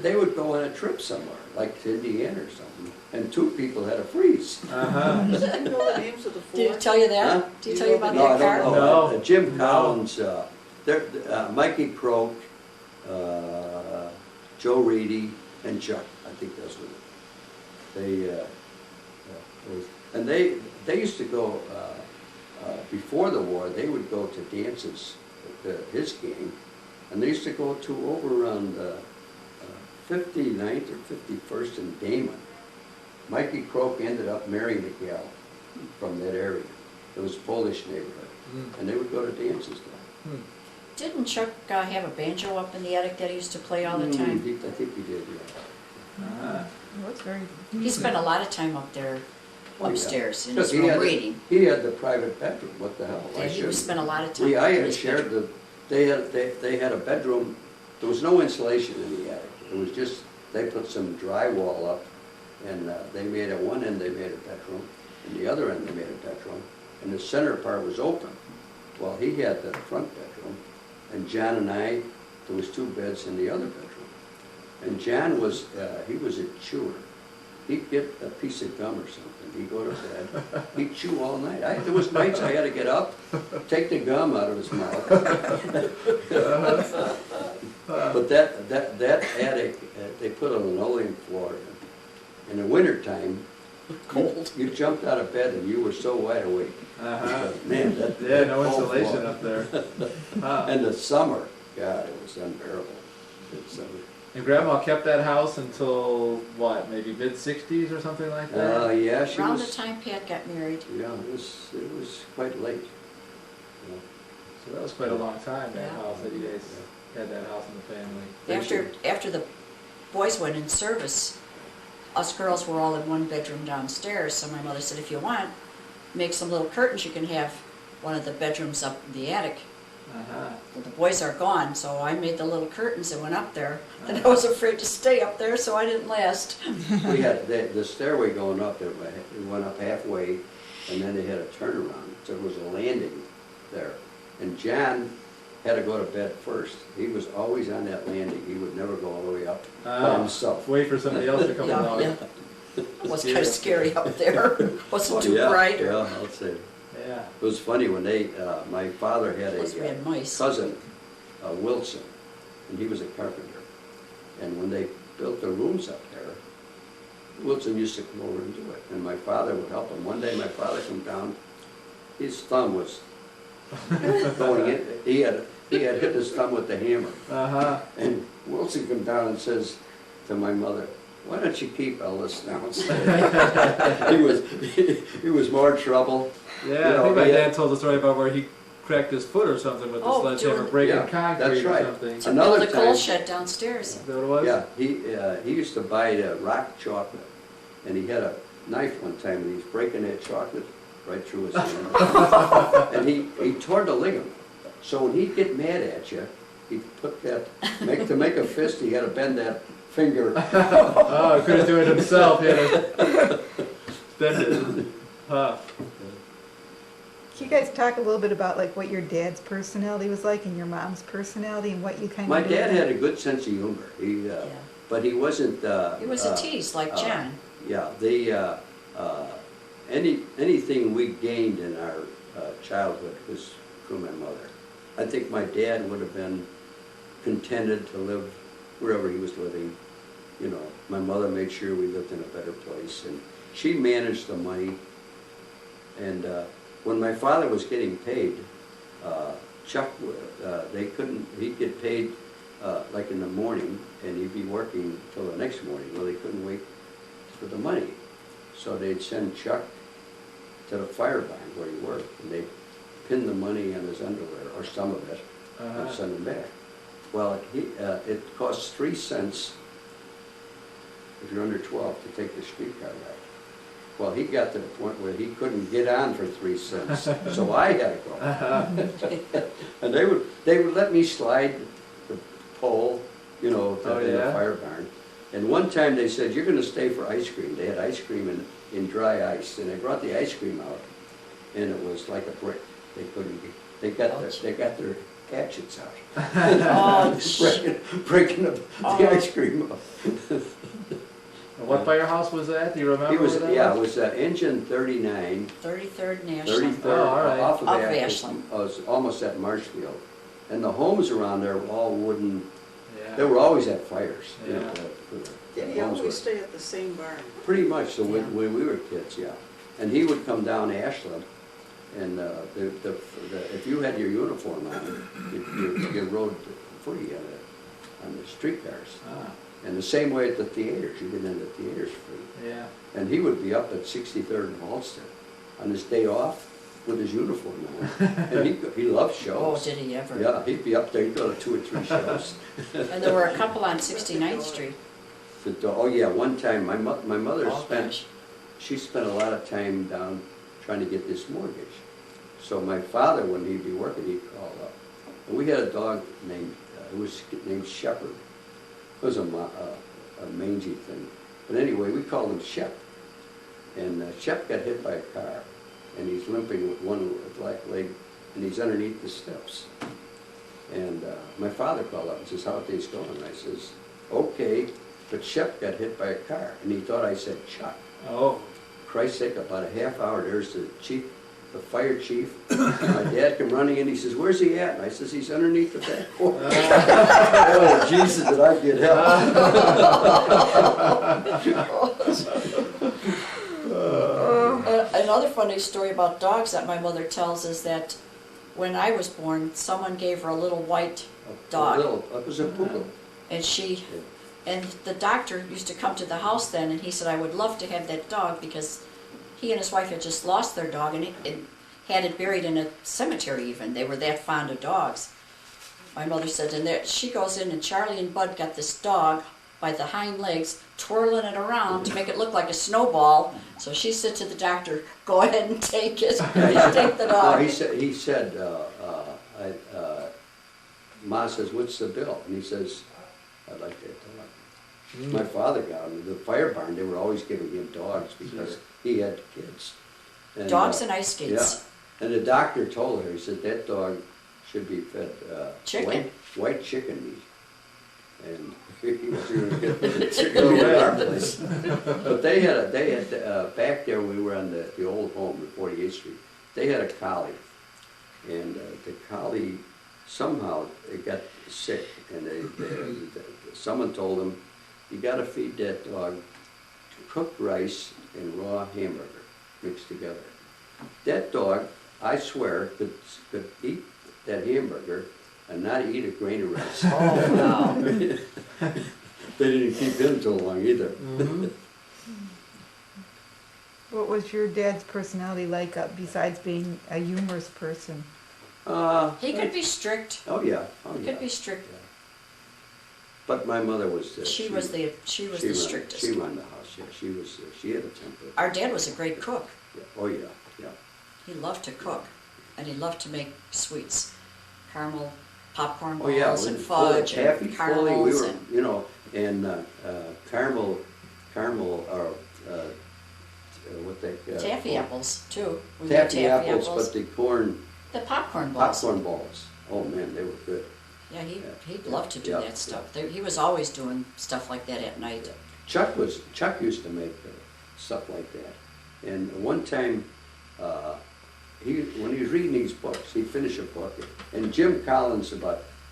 they would go on a trip somewhere, like to Indiana or something, and 2 people had a freeze. Uh-huh. Do you know the names of the 4? Did he tell you Huh? that? Did he tell you about No, I that don't car? know. No. Jim No. Collins, Mikey Croak, Joe Reedy, and Chuck. I think those were they used to go before the war. They would go to dances, his gang, and they used to go to over around 59th or 51st in Damon. Mikey Croak ended up marrying a gal from that area. It was a Polish neighborhood, Hmm. and they would go to dances there. Hmm. Didn't Chuck have a banjo up in the attic that he used to play all the time? I think he did, yeah. Uh-huh. Well, it's very. He spent a lot of time up there Oh, yeah. upstairs in Because his room reading. He had the private bedroom, what the hell? Yeah, I he shouldn't. spent a lot of time. I in had his shared bedroom. they had a bedroom, there was no insulation in the attic. It was just, they put some drywall up, and they made at one end, they made a bedroom, and the other end, they made a bedroom, and the center part was open. Well, he had the front bedroom, and John and I, there was 2 beds in the other bedroom. And John was, he was a chewer. He'd get a piece of gum or something, he'd go to bed, he'd chew all night. There was nights I had to get up, take the gum out of his mouth. But that attic, they put a linoleum floor in. In the wintertime, Cold. you jumped out of bed and you were so wide awake. Uh-huh. Man, that. Yeah, that no cold insulation floor. up there. Huh. And the summer, God, it was unbearable. It's, And Grandma kept that house until, what, maybe mid-60s or something like that? yeah, she Around the was, time Pat got married. yeah, it was quite late. Yeah. So that was quite a long time, that Yeah. house, that you guys had that house in the family. After the boys went in service, us girls were all in one bedroom downstairs, so my mother said, if you want, make some little curtains, you can have one of the bedrooms up in the attic. Uh-huh. Well, the boys are gone, so I made the little curtains and went up there, and I was afraid to stay up there, so I didn't last. We had the stairway going up, it went up halfway, and then they had a turnaround, so there was a landing there. And John had to go to bed first. He was always on that landing. He would never go all the way up by himself. Wait for somebody else to come Yeah, along. yeah. It was kind of scary up there. Wasn't too Yeah, bright. Yeah, I'll say. Yeah. It was funny when my father had Plus we had a mice. cousin, Wilson, and he was a carpenter. And when they built the rooms up there, Wilson used to come over and do it. And my father would help him. One day my father came down, his thumb was going in. He had hit his thumb with the hammer. Uh-huh. And Wilson came down and says to my mother, "Why don't you keep Ellis now instead?" he was more trouble. Yeah, You I know, think my he had- dad told the story about where he cracked his foot or something with the Oh, sledgehammer, doing- breaking Yeah, concrete that's or right. something. Is To Another build a coal time- shed downstairs. that what it was? Yeah, he used to buy rock chocolate, and he had a knife one time, and he was breaking that chocolate right through his hand. And he tore the ligament. So when he'd get mad at you, he'd put that, to make a fist, he had to bend that finger. Oh, he couldn't do it himself. He had to bend it. Huh. Can you guys talk a little bit about like what your dad's personality was like and your mom's personality and what you kind of My did? dad had a good sense of humor. Yeah. But he wasn't. It was a tease, like Jen. Yeah, anything we gained in our childhood was through my mother. I think my dad would have been contented to live wherever he was living. You know, my mother made sure we lived in a better place, and she managed the money. And when my father was getting paid, Chuck, he'd get paid like in the morning, and he'd be working till the next morning. Well, they couldn't wait for the money. So they'd send Chuck to the fire barn where he worked, and they'd pin the money on his underwear, or some of it, and send him back. Well, it costs 3 cents if you're under 12 to take the streetcar ride. Well, he got to the point where he couldn't get on for 3 cents, so I had to go. And they would let me slide the pole, you know, in the fire barn. And one time they said, "You're going to stay for ice cream." They had ice cream in dry ice, and they brought the ice cream out, and it was like a brick. They couldn't get. They got their hatchets out, breaking the ice cream up. What firehouse was that? Do you remember? It was where that it was engine 39. 33rd National. 33rd, Oh, all right. off of Off that, Ashland. it was almost at Marshfield. And the homes around there were all wooden, Yeah. they were always at fires. You know, Yeah. the Did he homes were- always stay at the same barn? Pretty much, so Yeah. when we were kids, yeah. And he would come down Ashland, and if you had your uniform on, you rode free on the streetcars. Ah, And the same way at the theaters, you get in the theaters free. yeah. And he would be up at 63rd and Halsted on his day off with his uniform on. And he loved Oh, shows. did he ever? Yeah, he'd be up there, he'd go to 2 or 3 shows. And there were a couple on 69th Street. Oh yeah, one time my mother Oh, gosh. she spent a lot of time down trying to get this mortgage. So my father, when he'd be working, he'd call up. And we had a dog named Shepherd. It was a mangy thing. But anyway, we called him Shep. And Shep got hit by a car, and he's limping with one black leg, and he's underneath the steps. And my father called up and says, "How are things going?" And I says, "Okay," but Shep got hit by a car, and he thought I said Chuck. Oh. Christ's sake, about a half hour, there's the chief, the fire chief. My dad came running in, he says, "Where's he at?" And I says, "He's underneath the back porch." Oh, Jesus, did I get help. Another funny story about dogs that my mother tells is that when I was born, someone gave her a little white dog. It was a poodle. And the doctor used to come to the house then, and he said, "I would love to have that dog," because he and his wife had just lost their dog and had it buried in a cemetery even. They were that fond of dogs. My mother said, and there, she goes in, and Charlie and Bud got this dog by the hind legs, twirling it around to make it look like a snowball. So she said to the doctor, "Go ahead and take it. Take the No, dog." he said, Ma says, "What's the bill?" And he says, "I'd like that dog." My father got him. The fire barn, they were always giving him dogs because he had kids. And, Dogs and ice skates. Yeah. And the doctor told her, he said, "That dog should be fed, Chicken. white chicken meat. And he was gonna get the chicken meat at our place. But they had, back there, we were on the old home at 48th Street, they had a collie. And the collie, somehow, it got sick, and someone told them, you gotta feed that dog cooked rice and raw hamburger mixed together. That dog, I swear, could eat that hamburger and not eat a grain of rice. Oh, wow. They didn't keep him too long either. Mm-hmm. What was your dad's personality like, besides being a humorous person? He could be strict. Oh yeah, oh He yeah. could be strict. But my mother was. She was the strictest. She ran the house. Yeah, she had a temper. Our dad was a great cook. Yeah. Oh yeah, yeah. He loved to cook, and he loved to make sweets, caramel, popcorn Oh yeah, balls, and fudge, taffy, and fully, caramels, we were, and you know, and caramel, or what they. taffy apples too. We made Taffy apples, but the the popcorn balls. popcorn balls. Oh man, they were good. Yeah, Yeah, he'd yeah, love to do yeah, that stuff. He was always doing stuff like that at night. Chuck used to make stuff like that. And one time, when he was reading these books, he'd finish a book, and Jim Collins,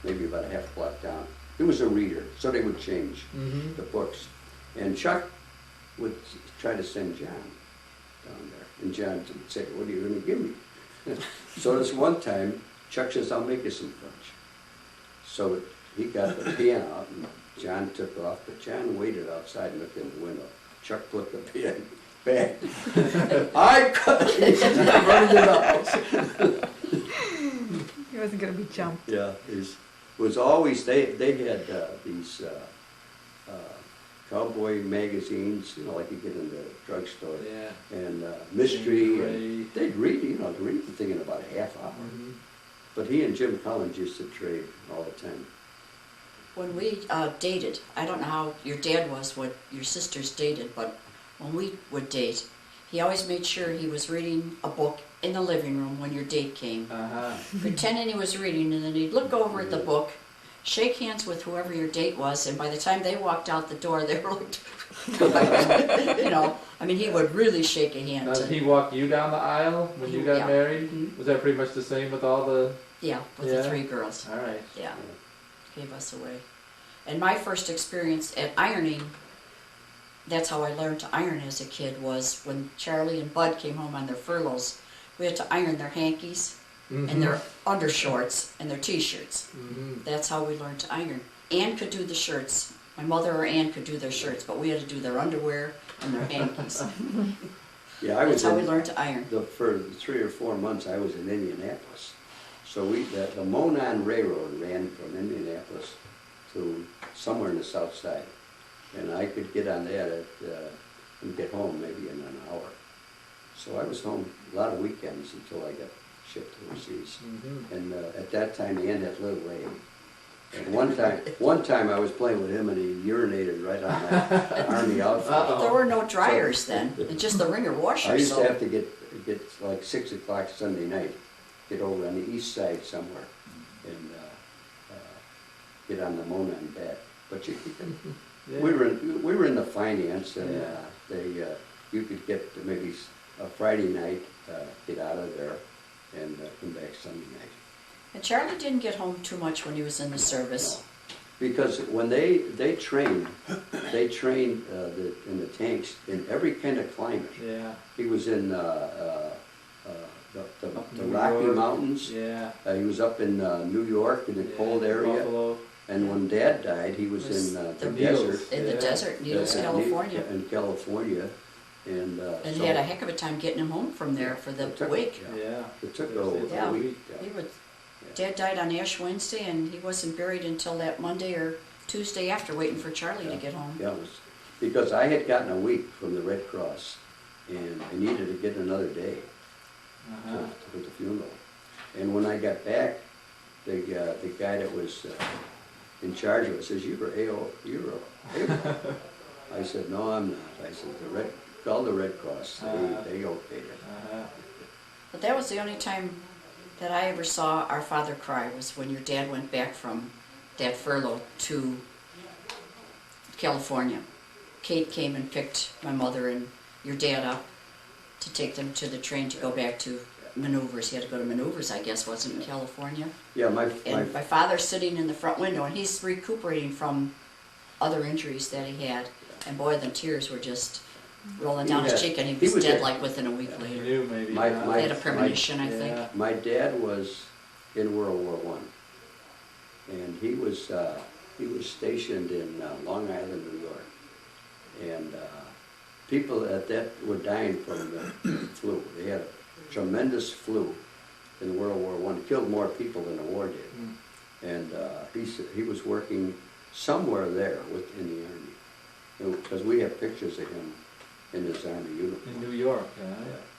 maybe about a half block down, he was a reader, so they would change Mm-hmm. the books. And Chuck would try to send John down there, and John would say, "What are you going to give me?" So this one time, Chuck says, "I'll make you some fudge." So he got the pan out, and John took off, but John waited outside and looked in the window. Chuck put the pan back. I cut it, running to the house. He wasn't going to be jumped. Yeah, it was always, they had these cowboy magazines, you know, like you get in the drugstore, Yeah. and mystery, Gray. and they'd read the thing in about a half hour. Mm-hmm. But he and Jim Collins used to trade all the time. When we dated, I don't know how your dad was, what your sisters dated, but when we would date, he always made sure he was reading a book in the living room when your date came, Uh-huh. pretending he was reading, and then he'd look over at the book, shake hands with whoever your date was, and by the time they walked out the door, they were like, you know, I mean, he would really shake a hand. Now, did he walk you down the aisle when you got Yeah. married? Mhm. Was that pretty much the same with all the? Yeah, with Yeah. the 3 girls. All right. Yeah, gave us away. And my first experience at ironing, that's how I learned to iron as a kid, was when Charlie and Bud came home on their furloughs. We had to iron their hankies and their undershorts and their t-shirts. Mm-hmm. That's how we learned to iron. Ann could do the shirts. My mother or Ann could do their shirts, but we had to do their underwear and their hankies. Yeah, I That's was how we learned to iron. for 3 or 4 months I was in Indianapolis. So the Monon Railroad ran from Indianapolis to somewhere in the south side. And I could get on that and get home maybe in an hour. So I was home a lot of weekends until I got shipped overseas. Mm-hmm. And at that time, Ann had little Ray. And one time I was playing with him and he urinated right on my army outfit. Uh-oh. There were no dryers then, it's just the wringer washer. I used so to have to get like 6 o'clock Sunday night, get over on the east side somewhere and get on the Monon back. But you could, Yeah. we were in the finance and you could get maybe a Friday night, get out of there and come back Sunday night. And Charlie didn't get home too much when he was in the service. No. Because when they trained in the tanks in every kind of climate. Yeah. He was in the New Rocky York. Mountains. Yeah. He was up in New York in the cold area. Buffalo. And when Dad died, he was in the desert. In the Yeah. desert, Needles, in California. In California. And And so he had a heck of a time getting him home from there for the it took- wake. Yeah. It took Yeah. a week. He was, Yeah. Dad died on Ash Wednesday, and he wasn't buried until that Monday or Tuesday after, waiting for Charlie to get home. Yeah, it was, because I had gotten a week from the Red Cross, and I needed to get another day Uh-huh. for the funeral. And when I got back, the guy that was in charge of it says, "You're AO." I said, "No, I'm not." I said, call the Red Cross. They okayed it. Uh-huh. But that was the only time that I ever saw our father cry was when your dad went back from that furlough to California. Kate came and picked my mother and your dad up to take them to the train to go back to maneuvers. He had to go to maneuvers, I guess, wasn't it, in California? Yeah, And my father's sitting in the front window, and he's recuperating from other injuries that he had. And boy, the tears were just rolling down his cheek, and he was dead like within a week He later. knew maybe. My- He had a premonition, I think. Yeah. my dad was in World War One, and he was stationed in Long Island, New York, and people at that were dying from the flu. They had a tremendous flu in World War One. It killed more people than the war did. And he was working somewhere there in the Army, because we have pictures of him in his Army uniform. In New York,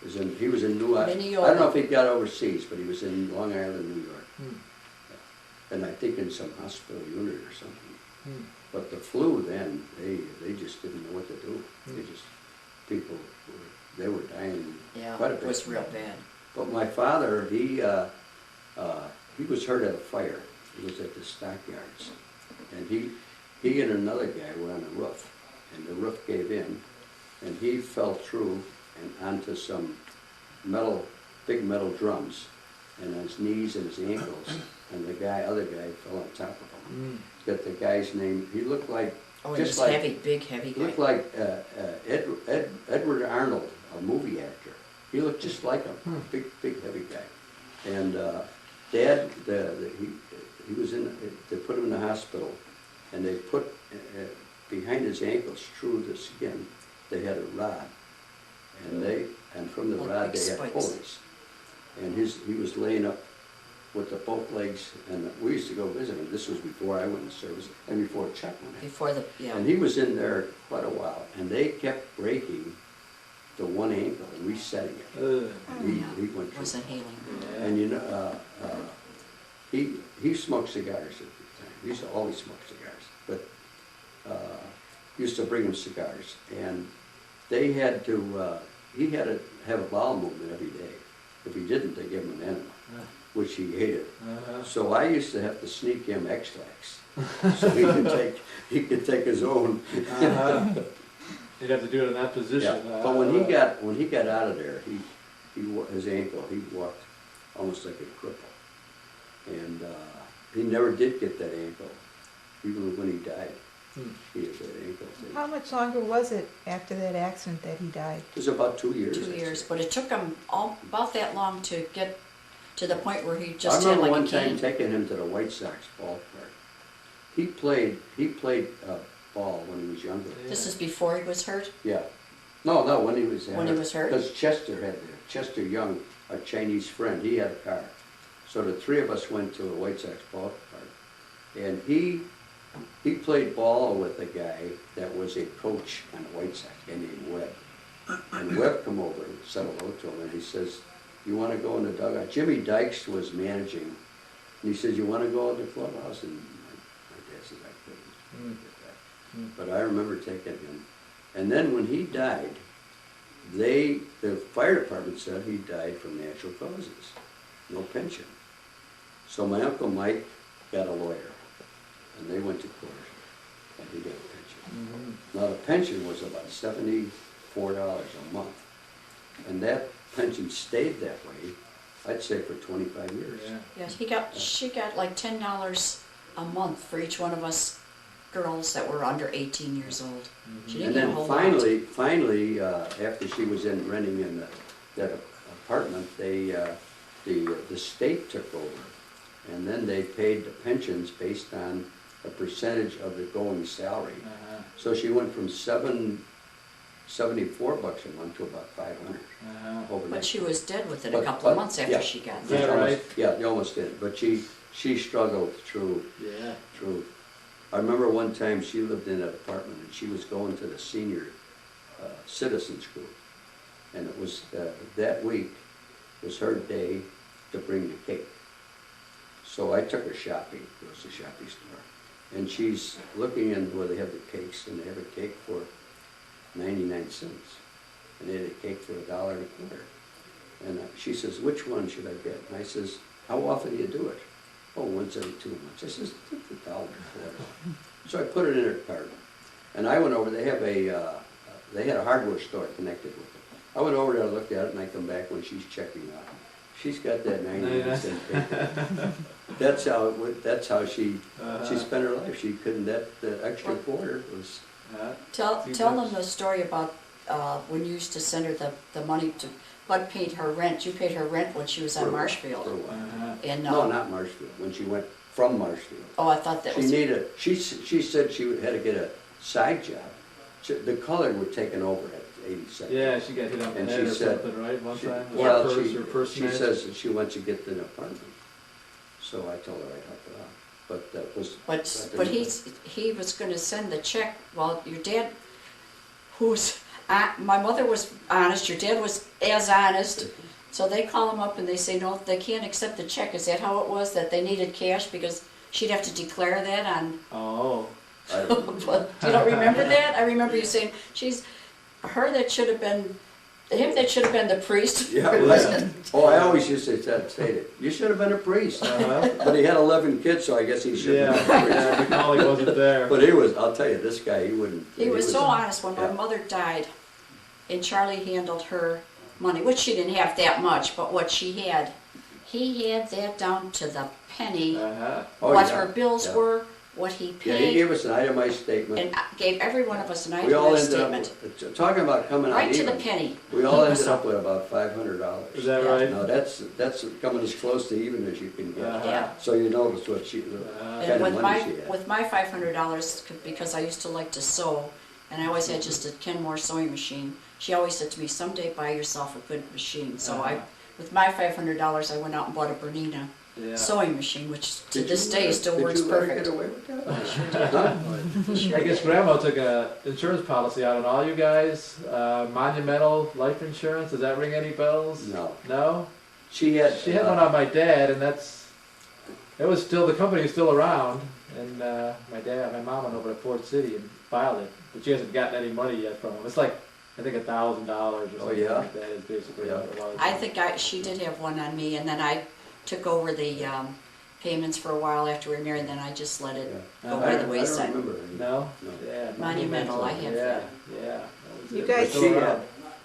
He was in New York. Mineola. I don't know if he got overseas, but he was in Long Island, New York. And I think in some hospital unit or something. But the flu then, they just didn't know what to do. People were dying Yeah, quite a it bit. was real bad. But my father, he was hurt at a fire. He was at the stockyards. And he and another guy were on the roof. And the roof gave in, and he fell through and onto some big metal drums, and on his knees and his ankles, and other guy fell on top of him. Got the guy's name, he looked like, Oh, he was just like, heavy, big, heavy he guy. looked like Edward Arnold, a movie actor. He looked just like him, big, heavy guy. And Dad, he was they put him in the hospital, and they put behind his ankles, through the skin, they had a rod, and from the Like rod big they had spikes. pulleys. And he was laying up with both legs, and we used to go visit him. This was before I went in service, and before Chuck went in. Before the, yeah. And he was in there quite a while, and they kept breaking the one ankle and resetting it. He went through. Wasn't healing. And you know, he smoked cigars at the time. He used to always smoke cigars, but used to bring him cigars, and they had to. He had to have a bowel movement every day. If he didn't, they gave him an enema, which he hated. So I used to have to sneak him X-Lax, so he could take his own. You'd have to do it in that position. Yeah. But when he got out of there, his ankle, he walked almost like a cripple, and he never did get that ankle, even when he died. He had that ankle thing. How much longer was it after that accident that he died? It was about 2 years. 2 years, but it took him about that long to get to the point where he I just had remember like a one time cane. taking him to the White Sox ballpark. He played ball when he was younger. This is before he was hurt? Yeah. No, when he was When he was hurt? Because Chester Young, a Chinese friend, he had a car. So the three of us went to a White Sox ballpark, and he played ball with a guy that was a coach on the White Sox, a guy named Webb. And Webb come over and said hello to him, and he says, "You want to go in the dugout?" Jimmy Dykes was managing, and he says, "You want to go in the clubhouse?" And my dad says, "I couldn't get that." But I remember taking him. And then when he died, the fire department said he died from natural causes, no pension. So my Uncle Mike got a lawyer, and they went to court, and he got a pension. Now the pension was about $74 a month, and that pension stayed that way, I'd say, for 25 years. Yes, she got like $10 a month for each one of us girls that were under 18 years old. She didn't And get a then whole lot. finally, after she was renting in that apartment, the state took over, and then they paid the pensions based on a percentage of the going salary. So she went from $74 a month to about $500 overnight. But she was dead within a couple of months after yeah. she got Is that there. right? Yeah, they almost did. But she struggled through. I remember one time she lived in an apartment, and she was going to the senior citizens group, and it was that week was her day to bring the cake. So I took her shopping. It was a shopping store, and she's looking in where they have the cakes, and they have a cake for 99 cents, and they had a cake for $1.25. And she says, "Which one should I get?" And I says, how often do you do it? Oh, once every 2 months. I says, take the $1 for it. So I put it in her cart. And I went over, they had a hardware store connected with it. I went over there, looked at it, and I come back when she's checking out. She's got that 99-cent paper. That's how she spent her life. She couldn't, the extra quarter was. Tell them the story about when you used to send her the money to, Bud paid her rent. You paid her rent when she was on Marshfield. For what? And, No, not Marshfield, when she went from Marshfield. Oh, I thought that was. She said she had to get a side job. The color were taken over at 82nd. Yeah, she got hit on the And head she or said- something, right, one time? Well, Her purse she snatched? says that she wants to get an apartment. So I told her I'd help her out. But that was. But he was going to send the check. Well, your dad, my mother was honest. Your dad was as honest. So they call him up and they say no, they can't accept the check. Is that how it was? That they needed cash because she'd have to declare that on. Oh. But you don't remember that? I remember you saying that should have been. Him that should have been the priest. Yeah, right. Oh, I always used to say it. You should have been a priest. But he had 11 kids, so I guess he should have been a priest. Yeah, the collie wasn't there. But he was, I'll tell you, this guy, he wouldn't. He was so honest. When my yeah. mother died, and Charlie handled her money, which she didn't have that much, but what she had, he had that down to the penny. Uh-huh. Oh, What yeah, her bills yeah. were, what he Yeah, he paid, gave us an itemized statement. and gave every one of us an We all itemized ended statement, up, talking about coming out right to the even. penny. We all ended up with about $500. Is that Yeah. right? Now, that's coming as close to even as you can get. Uh-huh. Yeah. So you notice what she, the And kind of with money she had. with my $500, because I used to like to sew, and I always had just a Kenmore sewing machine. She always said to me, "Someday buy yourself a good machine." So Uh-huh. with my $500, I went out and bought a Bernina Yeah. sewing machine, which to Did this you, day still works Did you ever perfect. get away with that? I sure did. Huh? Sure I guess did. Grandma took a insurance policy out on all you guys. Monumental life insurance. Does that ring any bells? No. No? She had. She had one on my dad, and the company was still around, and my mom went over to Fort City and filed it, but she hasn't gotten any money yet from him. It's like, I think $1,000 or something yeah? like that is basically what it was. I think she did have one on me, and then I took over the payments for a while after we were married, then I just let it Yeah. go I by the I don't wayside. remember. any. No? No. Yeah. Monumental, I have Yeah, that. yeah. That was You it. guys- They're still around.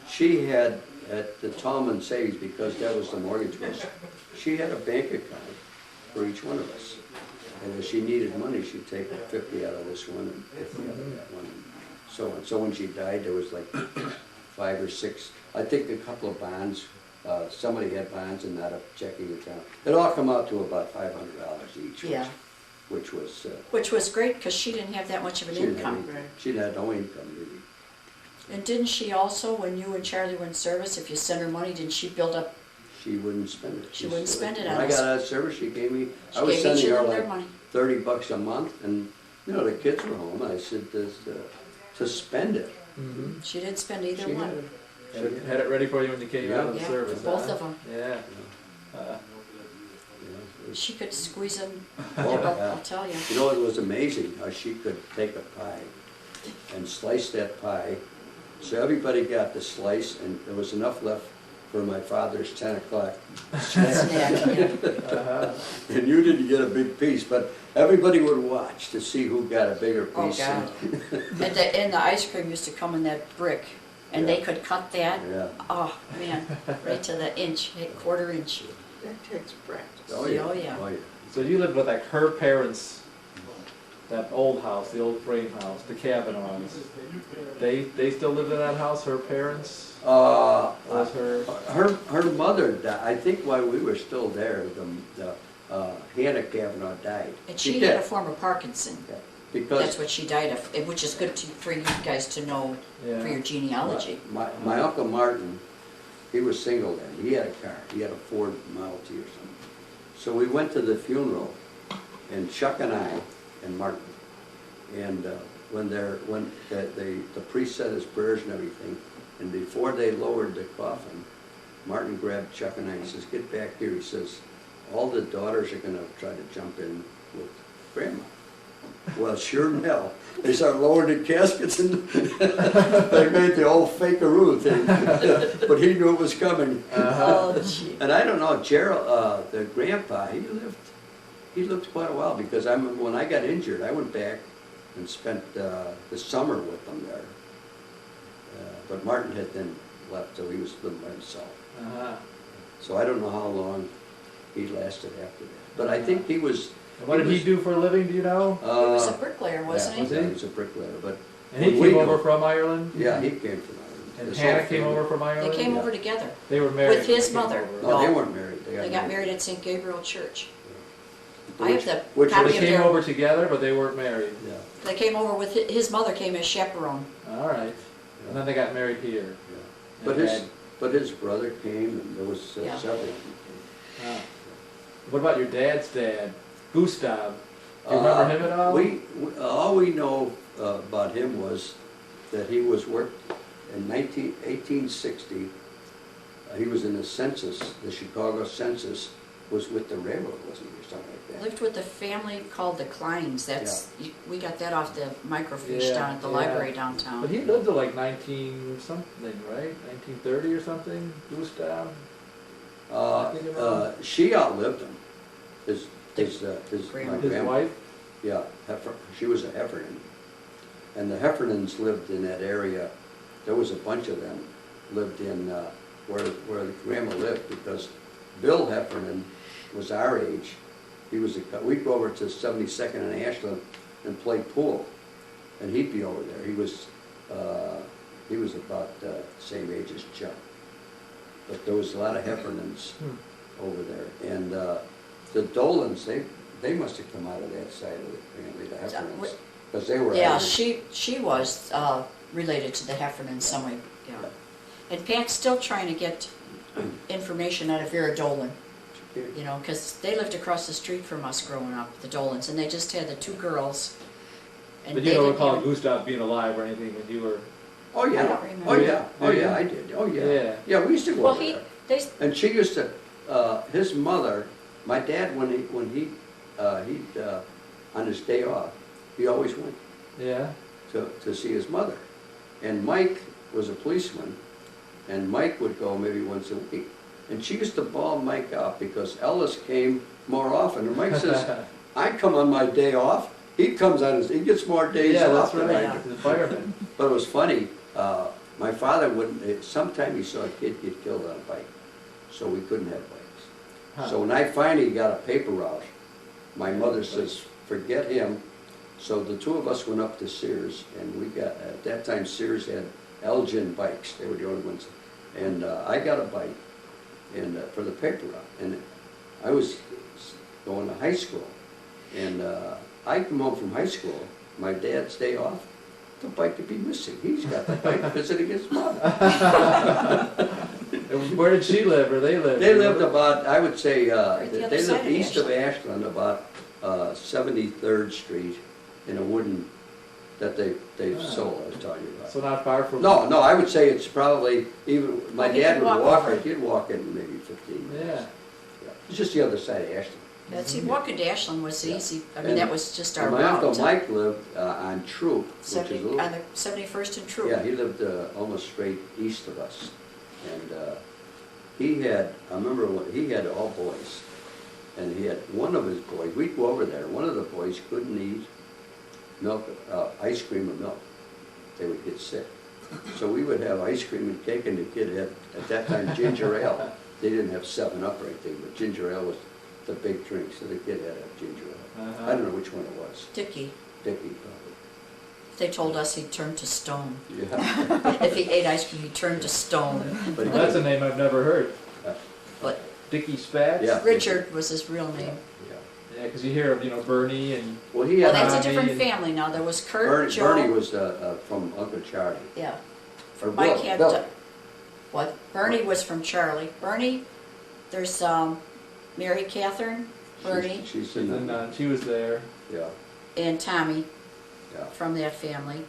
She had at the Tallman Savings, because that was the mortgage was, she had a bank account for each one of us. And if she needed money, she'd take 50 out of this one and 50 out of that one, and so on. So when she died, there was like 5 or 6, I think a couple of bonds. Somebody had bonds and not a checking account. It all come out to about $500 each. Yeah. Which was. Which was great, because she didn't have that much of an She didn't have income. any- She had no income really. And didn't she also, when you and Charlie were in service, if you sent her money, didn't she build up, She wouldn't spend it. She wouldn't spend it When on I us. got out of service, she gave me, she I was gave each sending of her them their like money? $30 a month, and, you know, the kids were home, I said, to spend it. Mhm. She didn't spend either She one. had it. Had it ready for you when you came out of the Yeah, service. both huh? of them. Yeah. Yeah, Uh, it was- She could squeeze them, Oh, yeah. I'll tell you. You know, it was amazing how she could take a pie and slice that pie. So everybody got the slice, and there was enough left for my father's 10 o'clock snack. Snack, yeah. uh-huh. And you didn't get a big piece, but everybody would watch to see who got a bigger Oh, piece. God. And the ice cream used to come in that brick, and they could cut that, Yeah. oh, man, right to the inch, quarter inch. That takes practice. Oh, yeah. Oh, yeah. Oh, yeah. So you lived with like her parents, that old house, the old frame house, the Kavanaughs. They still lived in that house, her parents? Was Her mother died, I think while we were still there, Hannah Kavanaugh died. And she did. had a form of Parkinson. Yeah, That's Because what she died of, which is good for you guys to know Yeah. for your genealogy. my Uncle Martin, he was single then, he had a car, he had a Ford Model T or something. So we went to the funeral, and Chuck and I, and Martin, and when the priest said his prayers and everything, and before they lowered the coffin, Martin grabbed Chuck and I, he says, "Get back here," he says, "all the daughters are gonna try to jump in with Grandma." Well, sure enough, they started lowering the caskets and they made the old fakearoo thing. But he knew it was coming. Oh, gee. And I don't know, Gerald, the grandpa, he lived quite a while because I remember when I got injured, I went back and spent the summer with them there. But Martin had then left, so he was living by himself. Uh-huh. So I don't know how long he lasted after that. But I think he was. And what did he do for a living, do you know? He was a bricklayer, wasn't Yeah, he? he was a bricklayer, but. And he when we came over go- from Ireland? Yeah, he came from Ireland. And His Hannah whole came family. over from Ireland? They came Yeah. over together. They were married. With his when they came mother. over. No, they No. weren't married. They got married at St. Gabriel Church. I Which- have the which copy was- They of came their, over together, but they weren't married. Yeah, they came over with, his mother came as chaperone. All right. And then they got married here. yeah. And But his brother came and there was Yeah. several. Ah. What about your dad's dad, Gustav? Do you remember him at all? All we know about him was that he was worked in 1860. He was in the census, the Chicago census was with the railroad, wasn't he, or something like that? Lived with a family called the Kleins. That's, we got that off the microfiche Yeah, down at the yeah. library But downtown. he lived to like 19 something, right? 1930 or something, Gustav? She outlived him. His Grandma. my His grandma. wife? Yeah, she was a Heffernan. And the Heffernans lived in that area. There was a bunch of them lived in where the grandma lived because Bill Heffernan was our age. We'd go over to 72nd and Ashland and play pool, and he'd be over there. He was about the same age as Chuck. But there was a lot of Heffernans over there, and the Dolans, they must have come out of that side of the family, the Heffernans, because they were. Yeah, Irish. she was related to the Heffernans some way, yeah. And Pat's still trying to get information out of Vera Dolan, you know, because they lived across the street from us growing up, the Dolans, and they just had the two girls. And But they you don't didn't recall have- Gustav being alive or anything when you were... Oh, yeah. I don't remember. Oh, yeah. Oh, Do you? yeah, I did. Oh, yeah. Yeah. Yeah, we used to go Well, over he, there. they, And she used to, his mother, my dad, when he on his day off, he always went Yeah? to see his mother. And Mike was a policeman, and Mike would go maybe once a week. And she used to ball Mike up because Ellis came more often. And Mike says, I come on my day off. He comes on he gets more days Yeah, off that's than I right. do. The fireman. But it was funny, my father wouldn't, sometime he saw a kid get killed on a bike, so we couldn't have bikes. Huh. So when I finally got a paper route, my mother says, forget him. So the two of us went up to Sears, and we got, at that time Sears had Elgin bikes, they were the only ones. And I got a bike and for the paper route, and I was going to high school. And I come home from high school, my dad's day off, the bike could be missing. He's got the bike visiting his mother. Where did she live, or they lived? They lived about, I would say, Right the other they side lived of east of Ashland, about 73rd Street, in a wooden, that they Ah. sold, I was telling you about. So not far from... No, I would say it's probably, even, my Well, he dad could would walk walk over. it, he'd walk it in maybe 15 minutes. Yeah. Yeah. It's just the other side of Ashland. see, walking to Ashland was Yeah. easy, I mean, And- that was just our And my route. uncle Mike lived on Troop, which is a 70, little. on the 71st and Troop. Yeah, he lived almost straight east of us. And he had, I remember when he had all boys. And he had one of his boys, we'd go over there, one of the boys couldn't eat milk, ice cream or milk. They would get sick. So we would have ice cream and cake, and the kid had, at that time, ginger ale. They didn't have 7-Up or anything, but ginger ale was the big drink, so the kid had to have ginger ale. Uh-huh. I don't know which one it was. Dickie, Dickie, probably. they told us he'd turn to stone. Yeah. If he ate ice cream, he'd turn to stone. But he Well, that's a couldn't- name I've never heard. But Dickie Spatz? Yeah. Richard was his real name. Yeah. Yeah, because you hear of, Bernie and... Well, he Well, had, that's a Ronnie different and- family now. There was Kurt, Joe. Bernie was from Uncle Charlie. Yeah. Or Mike Bill, had, Bill. what? Bernie was from Charlie. Bernie, there's Mary Catherine, Bernie, She's And in, then she was there. yeah, and Tommy yeah. from that family.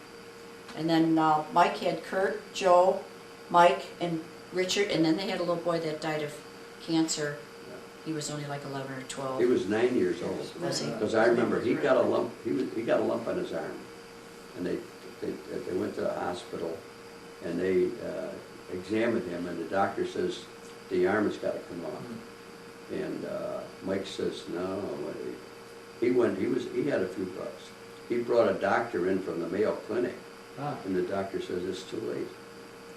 And then Mike had Kurt, Joe, Mike, and Richard, and then they had a little boy that died of cancer. He was only like 11 or 12. He was 9 years old. Was he? Because I remember he got a lump, he got a lump on his arm. And they went to the hospital and they examined him and the doctor says, the arm has got to come off. And Mike says, no. He had a few bucks. He brought a doctor in from the Mayo Clinic. And the doctor says, it's too late.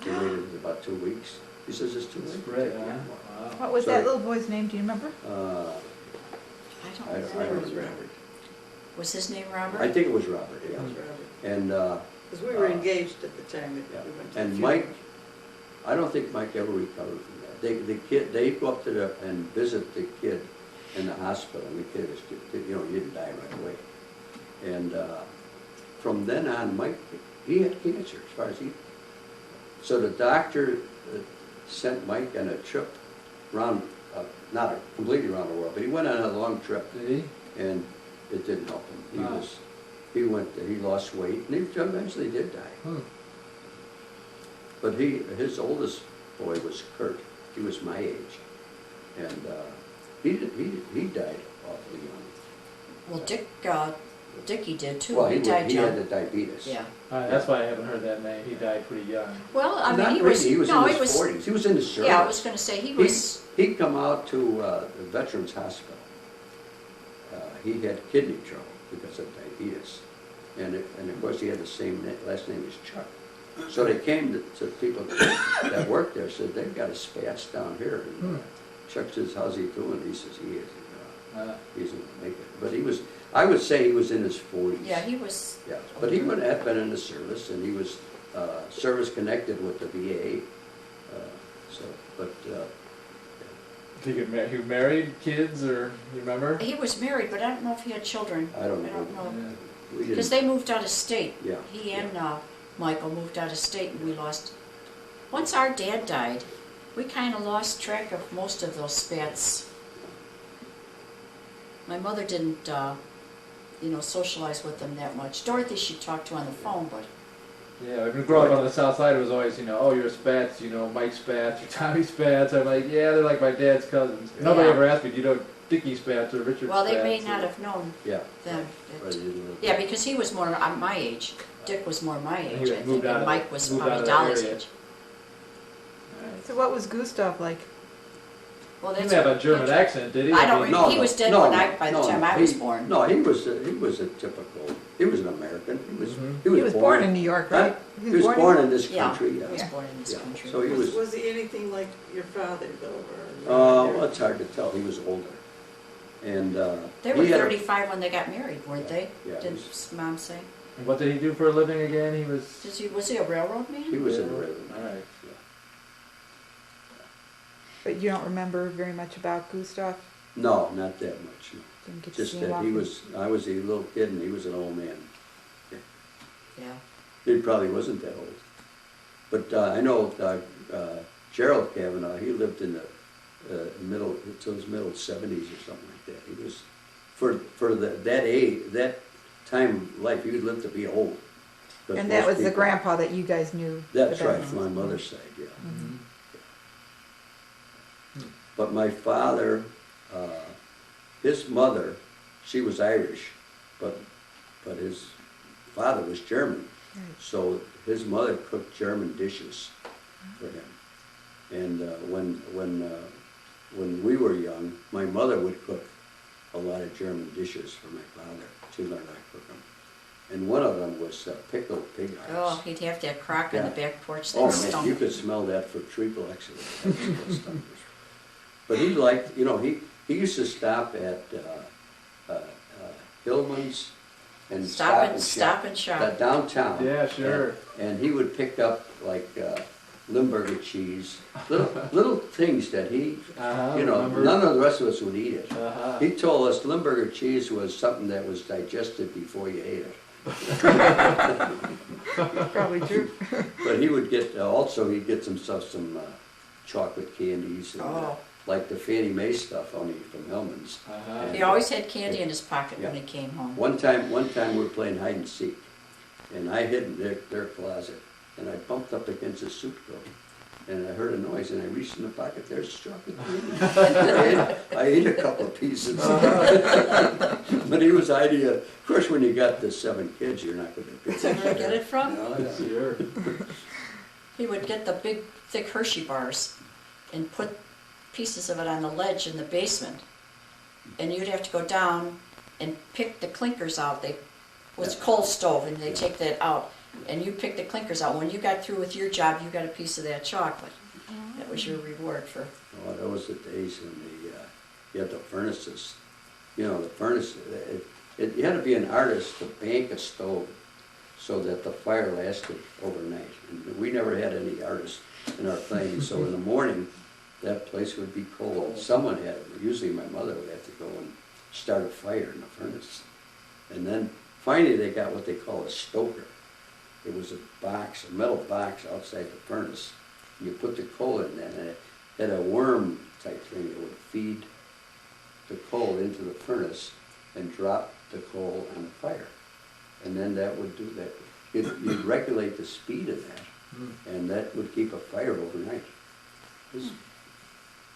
They waited about 2 weeks. He says, it's too late. Great, huh? Yeah. Wow. What was that little boy's name, do you remember? I don't I know. don't It was Robert. Was his name Robert? I think it was Robert, It yeah. was Robert. And, Because we were engaged at the time that yeah. we went to the And funeral. Mike, I don't think Mike ever recovered from that. They go up to and visit the kid in the hospital, and the kid was, he didn't die right away. And from then on, Mike, he had cancer as far as he. So the doctor sent Mike on a trip around, not completely around the world, but he went on a long trip, Did he? and it didn't help him. He lost weight, and he eventually did die. Hmm. But his oldest boy was Kurt. He was my age, and he died awfully young. Well, Dickie did too. Well, he died he young. had the diabetes. Yeah. That's why I haven't heard that name. He died pretty young. Well, I mean, Not he really. was. He was no, in he his was. 40s. He was in the service. Yeah, I was going to say he was. He'd come out to the Veterans Hospital. He had kidney trouble because of diabetes, and of course he had the same last name as Chuck. So they came to people that worked there, said they've got a spats down here. And Chuck says, "How's he doing?" He says, "He is. He isn't going to make it." But he was. I would say he was in his 40s. Yeah, he was. Yeah, but he had been in the service, and he was service connected with the VA. Did he get he married, kids, or you remember? He was married, but I don't know if he had children. I don't know. Yeah. We Because didn't. they moved out of state. Yeah. He and Michael moved out of state, and we lost. Once our dad died, we kind of lost track of most of those spats. My mother didn't, socialize with them that much. Dorothy she talked to on the phone, but Yeah, when we grew up on the south side, it was always, oh, you're Spats, Mike Spats, you're Tommy Spats. I'm like, yeah, they're like my dad's cousins. Nobody Yeah. ever asked me, do you know Dickie Spats or Richard well, Spats? they may or- not have known Yeah. them. But he didn't live Yeah, there. because he was more my age. Dick was more my And he age, was I moved think, out and of- Mike was moved out probably of that Dolly's area. age. So what was Gustav like? Well, He that's didn't have a German accent, did he? I don't mean, remember. He was dead by the time I was born. No, he was a typical. He was an American. He was. Mhm. He was born in New York, right? He was born in this Yeah, country. he was Yeah. born in this Yeah. country. So he was. Was he anything like your father, though? Well, it's hard to tell. He was older, and They were he had a- 35 when they got married, weren't they? Yeah, Did he Mom say? And what did he do for a living again? He was... Was he a railroad man? He was in the railroad. All right. But you don't remember very much about Gustav? No, not that much. No. Didn't get to Just see him that he often? was. I was a little kid, and he was an old man. Yeah. He probably wasn't that old. But I know Gerald Kavanaugh, he lived in the middle, until his middle 70s or something like that. He was, for that age, that time of life, he would live to be old. But And that most was the people- grandpa that you guys knew? That's the right, best. from my mother's side, yeah. Mhm. But my father, his mother, she was Irish, but his father was German. Right. So his mother cooked German dishes for him. And when we were young, my mother would cook a lot of German dishes for my father. She learned how to cook them. And one of them was pickled pig Oh, hearts. he'd have that crock on the Yeah. back porch Oh that man, stunk. you could smell that for 3 blocks of it. But he liked, he used to stop at Hillman's and Stop and Shop shop. downtown. Yeah, sure. And he would pick up like Limburger cheese, little things that he, Remember? none of the rest of us would eat it. Uh-huh. He told us Limburger cheese was something that was digested before you ate it. Probably true. But he would get, also he'd get some chocolate candies and Oh. like the Fannie Mae stuff only from Hillman's. Uh-huh. He always had candy in his pocket when Yeah. he came home. One time we were playing hide and seek, and I hid in their closet, and I bumped up against a soup coat, and I heard a noise, and I reached in the pocket, there's chocolate candy. I ate a couple of pieces. But he was idea. Of course, when you got the 7 kids, you're not going to Is that where you get it from? Yeah. Sure. He would get the big, thick Hershey bars and put pieces of it on the ledge in the basement. And you'd have to go down and pick the clinkers out. It was Yeah. coal stove, and they Yeah. take that out. And you pick the clinkers out. When you got through with your job, you got a piece of that chocolate. That was your reward for. Oh, that was the days when you had the furnaces. You know, the furnace, you had to be an artist to bank a stove so that the fire lasted overnight. And we never had any artists in our thing, so in the morning, that place would be cold. Someone had, usually my mother would have to go and start a fire in the furnace. And then finally they got what they call a stoker. It was a box, a metal box outside the furnace. You put the coal in there, and it had a worm type thing that would feed the coal into the furnace and drop the coal on the fire. And then that would do that. You'd regulate the speed of that, and that would keep a fire overnight.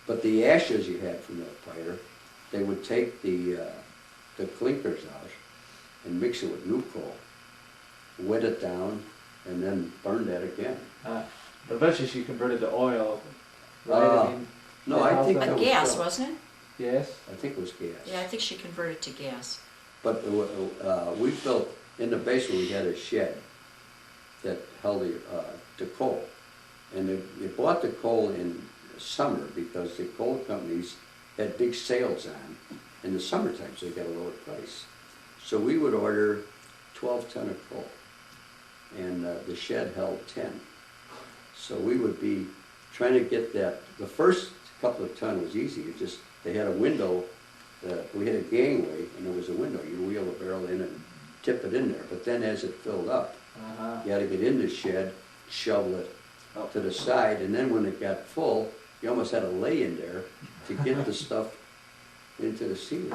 But the ashes you had from that fire, they would take the clinkers out and mix it with new coal, wet it down, and then burn that again. But eventually she converted to oil, right? I mean, No, I think But that A was gas, still- wasn't it? yes. I think it was gas. Yeah, I think she converted to gas. But we built, in the basement, we had a shed that held the coal. And they bought the coal in summer because the coal companies had big sales on in the summertime, so they got a lower price. So we would order 12 ton of coal, and the shed held 10. So we would be trying to get that. The first couple of ton was easy. It just, they had a window, we had a gangway, and there was a window. You wheel the barrel in and tip it in there. But then as it filled up, you had to get in the shed, shovel it up to the side, and then when it got full, you almost had to lay in there to get the stuff into the ceiling.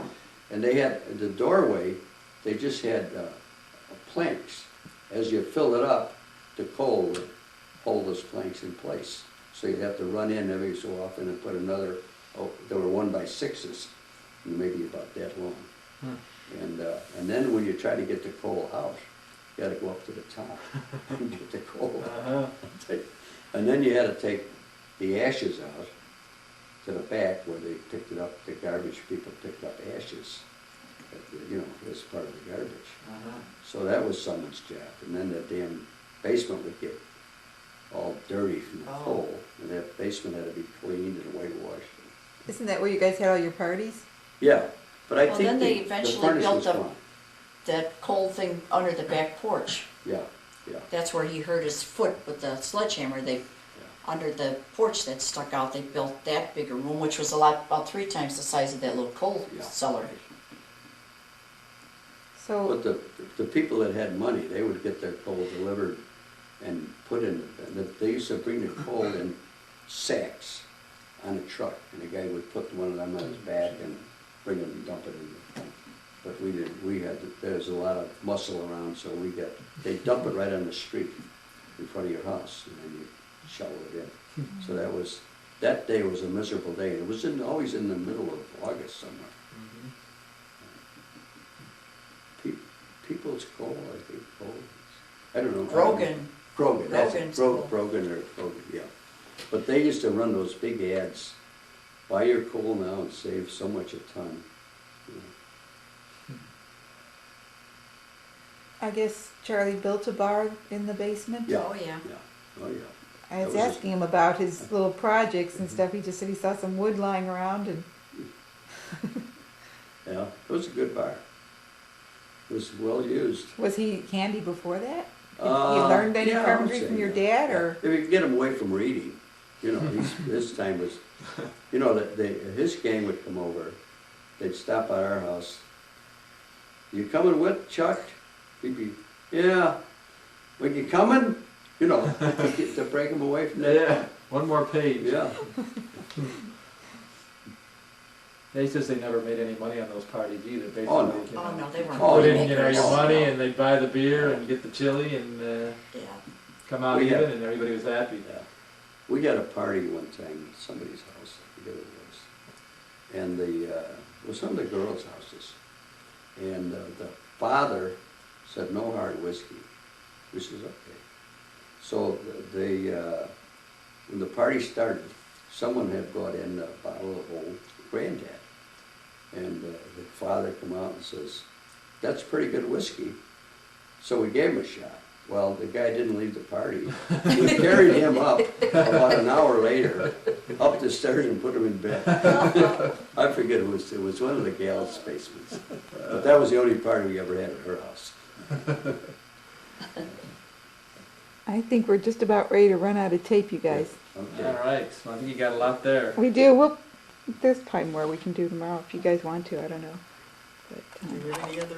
And they had, the doorway, they just had planks. As you fill it up, the coal would hold those planks in place. So you'd have to run in every so often and put another, there were 1x6s, maybe about that long. And then when you try to get the coal out, you had to go up to the top and get the coal out. And then you had to take the ashes out to the back where they picked it up, the garbage people picked up ashes, you know, as part of the garbage. So that was someone's job. And then the damn basement would get all dirty from the coal, and that basement had to be cleaned and whitewashed. Isn't that where you guys had all your parties? Yeah, but I Well, think then they the eventually furnace built was a- gone. That coal thing under the back porch. Yeah, yeah. That's where he hurt his foot with the sledgehammer. They, under the porch that stuck out, they built that bigger room, which was about 3 times the size of that little coal Yeah. cellar. So, But the people that had money, they would get their coal delivered and put in, they used to bring the coal in sacks on a truck, and the guy would put one of them on his back and bring it and dump it in. But we didn't, there was a lot of muscle around, so they dump it right on the street in front of your house, and then you shovel it in. So that day was a miserable day. It was always in the middle of August somewhere. People's coal, I think, coal. I don't know. Grogan. Grogan, that's it. Grogan's coal. Grogan or Grogan, yeah. But they used to run those big ads, buy your coal now and save so much a ton. You know. I guess Charlie built a bar in the basement? Yeah. Oh, yeah. Yeah, oh, yeah. I was That was asking him about his little projects and stuff. He just said he saw some wood lying around and, Yeah, it was a good bar. It was well used. was he handy before that? Did you Uh, learned any yeah, I would carpentry say, from your yeah. dad, or? If you could get him away from reading, you know, his time was, you know, his gang would come over, they'd stop at our house. You coming with, Chuck? He'd be, yeah. When you coming? You know, to break him away from that. Yeah, one more page. Yeah. Yeah, he says they never made any money on those parties either, basically. Oh, no. you know. Oh, no, they weren't. Oh, Put money in, you know, makers. your money, no. and they'd buy the beer and get the chili and Yeah. come out We even, had- and everybody was happy. Yeah. We had a party one time at somebody's house, I forget what it was. and it was some of the girls' houses. And the father said, no hard whiskey. We says, okay. So when the party started, someone had brought in a bottle of old Granddad. And the father come out and says, that's pretty good whiskey. So we gave him a shot. Well, the guy didn't leave the party. We carried him up about an hour later, up the stairs and put him in bed. I forget it was one of the gals' basements. But that was the only party we ever had at her house. I think we're just about ready to run out of tape, you guys. Okay. All right, so I think you got a lot there. We do. Well, there's probably more we can do tomorrow if you guys want to. I don't know. But, Do you have any other?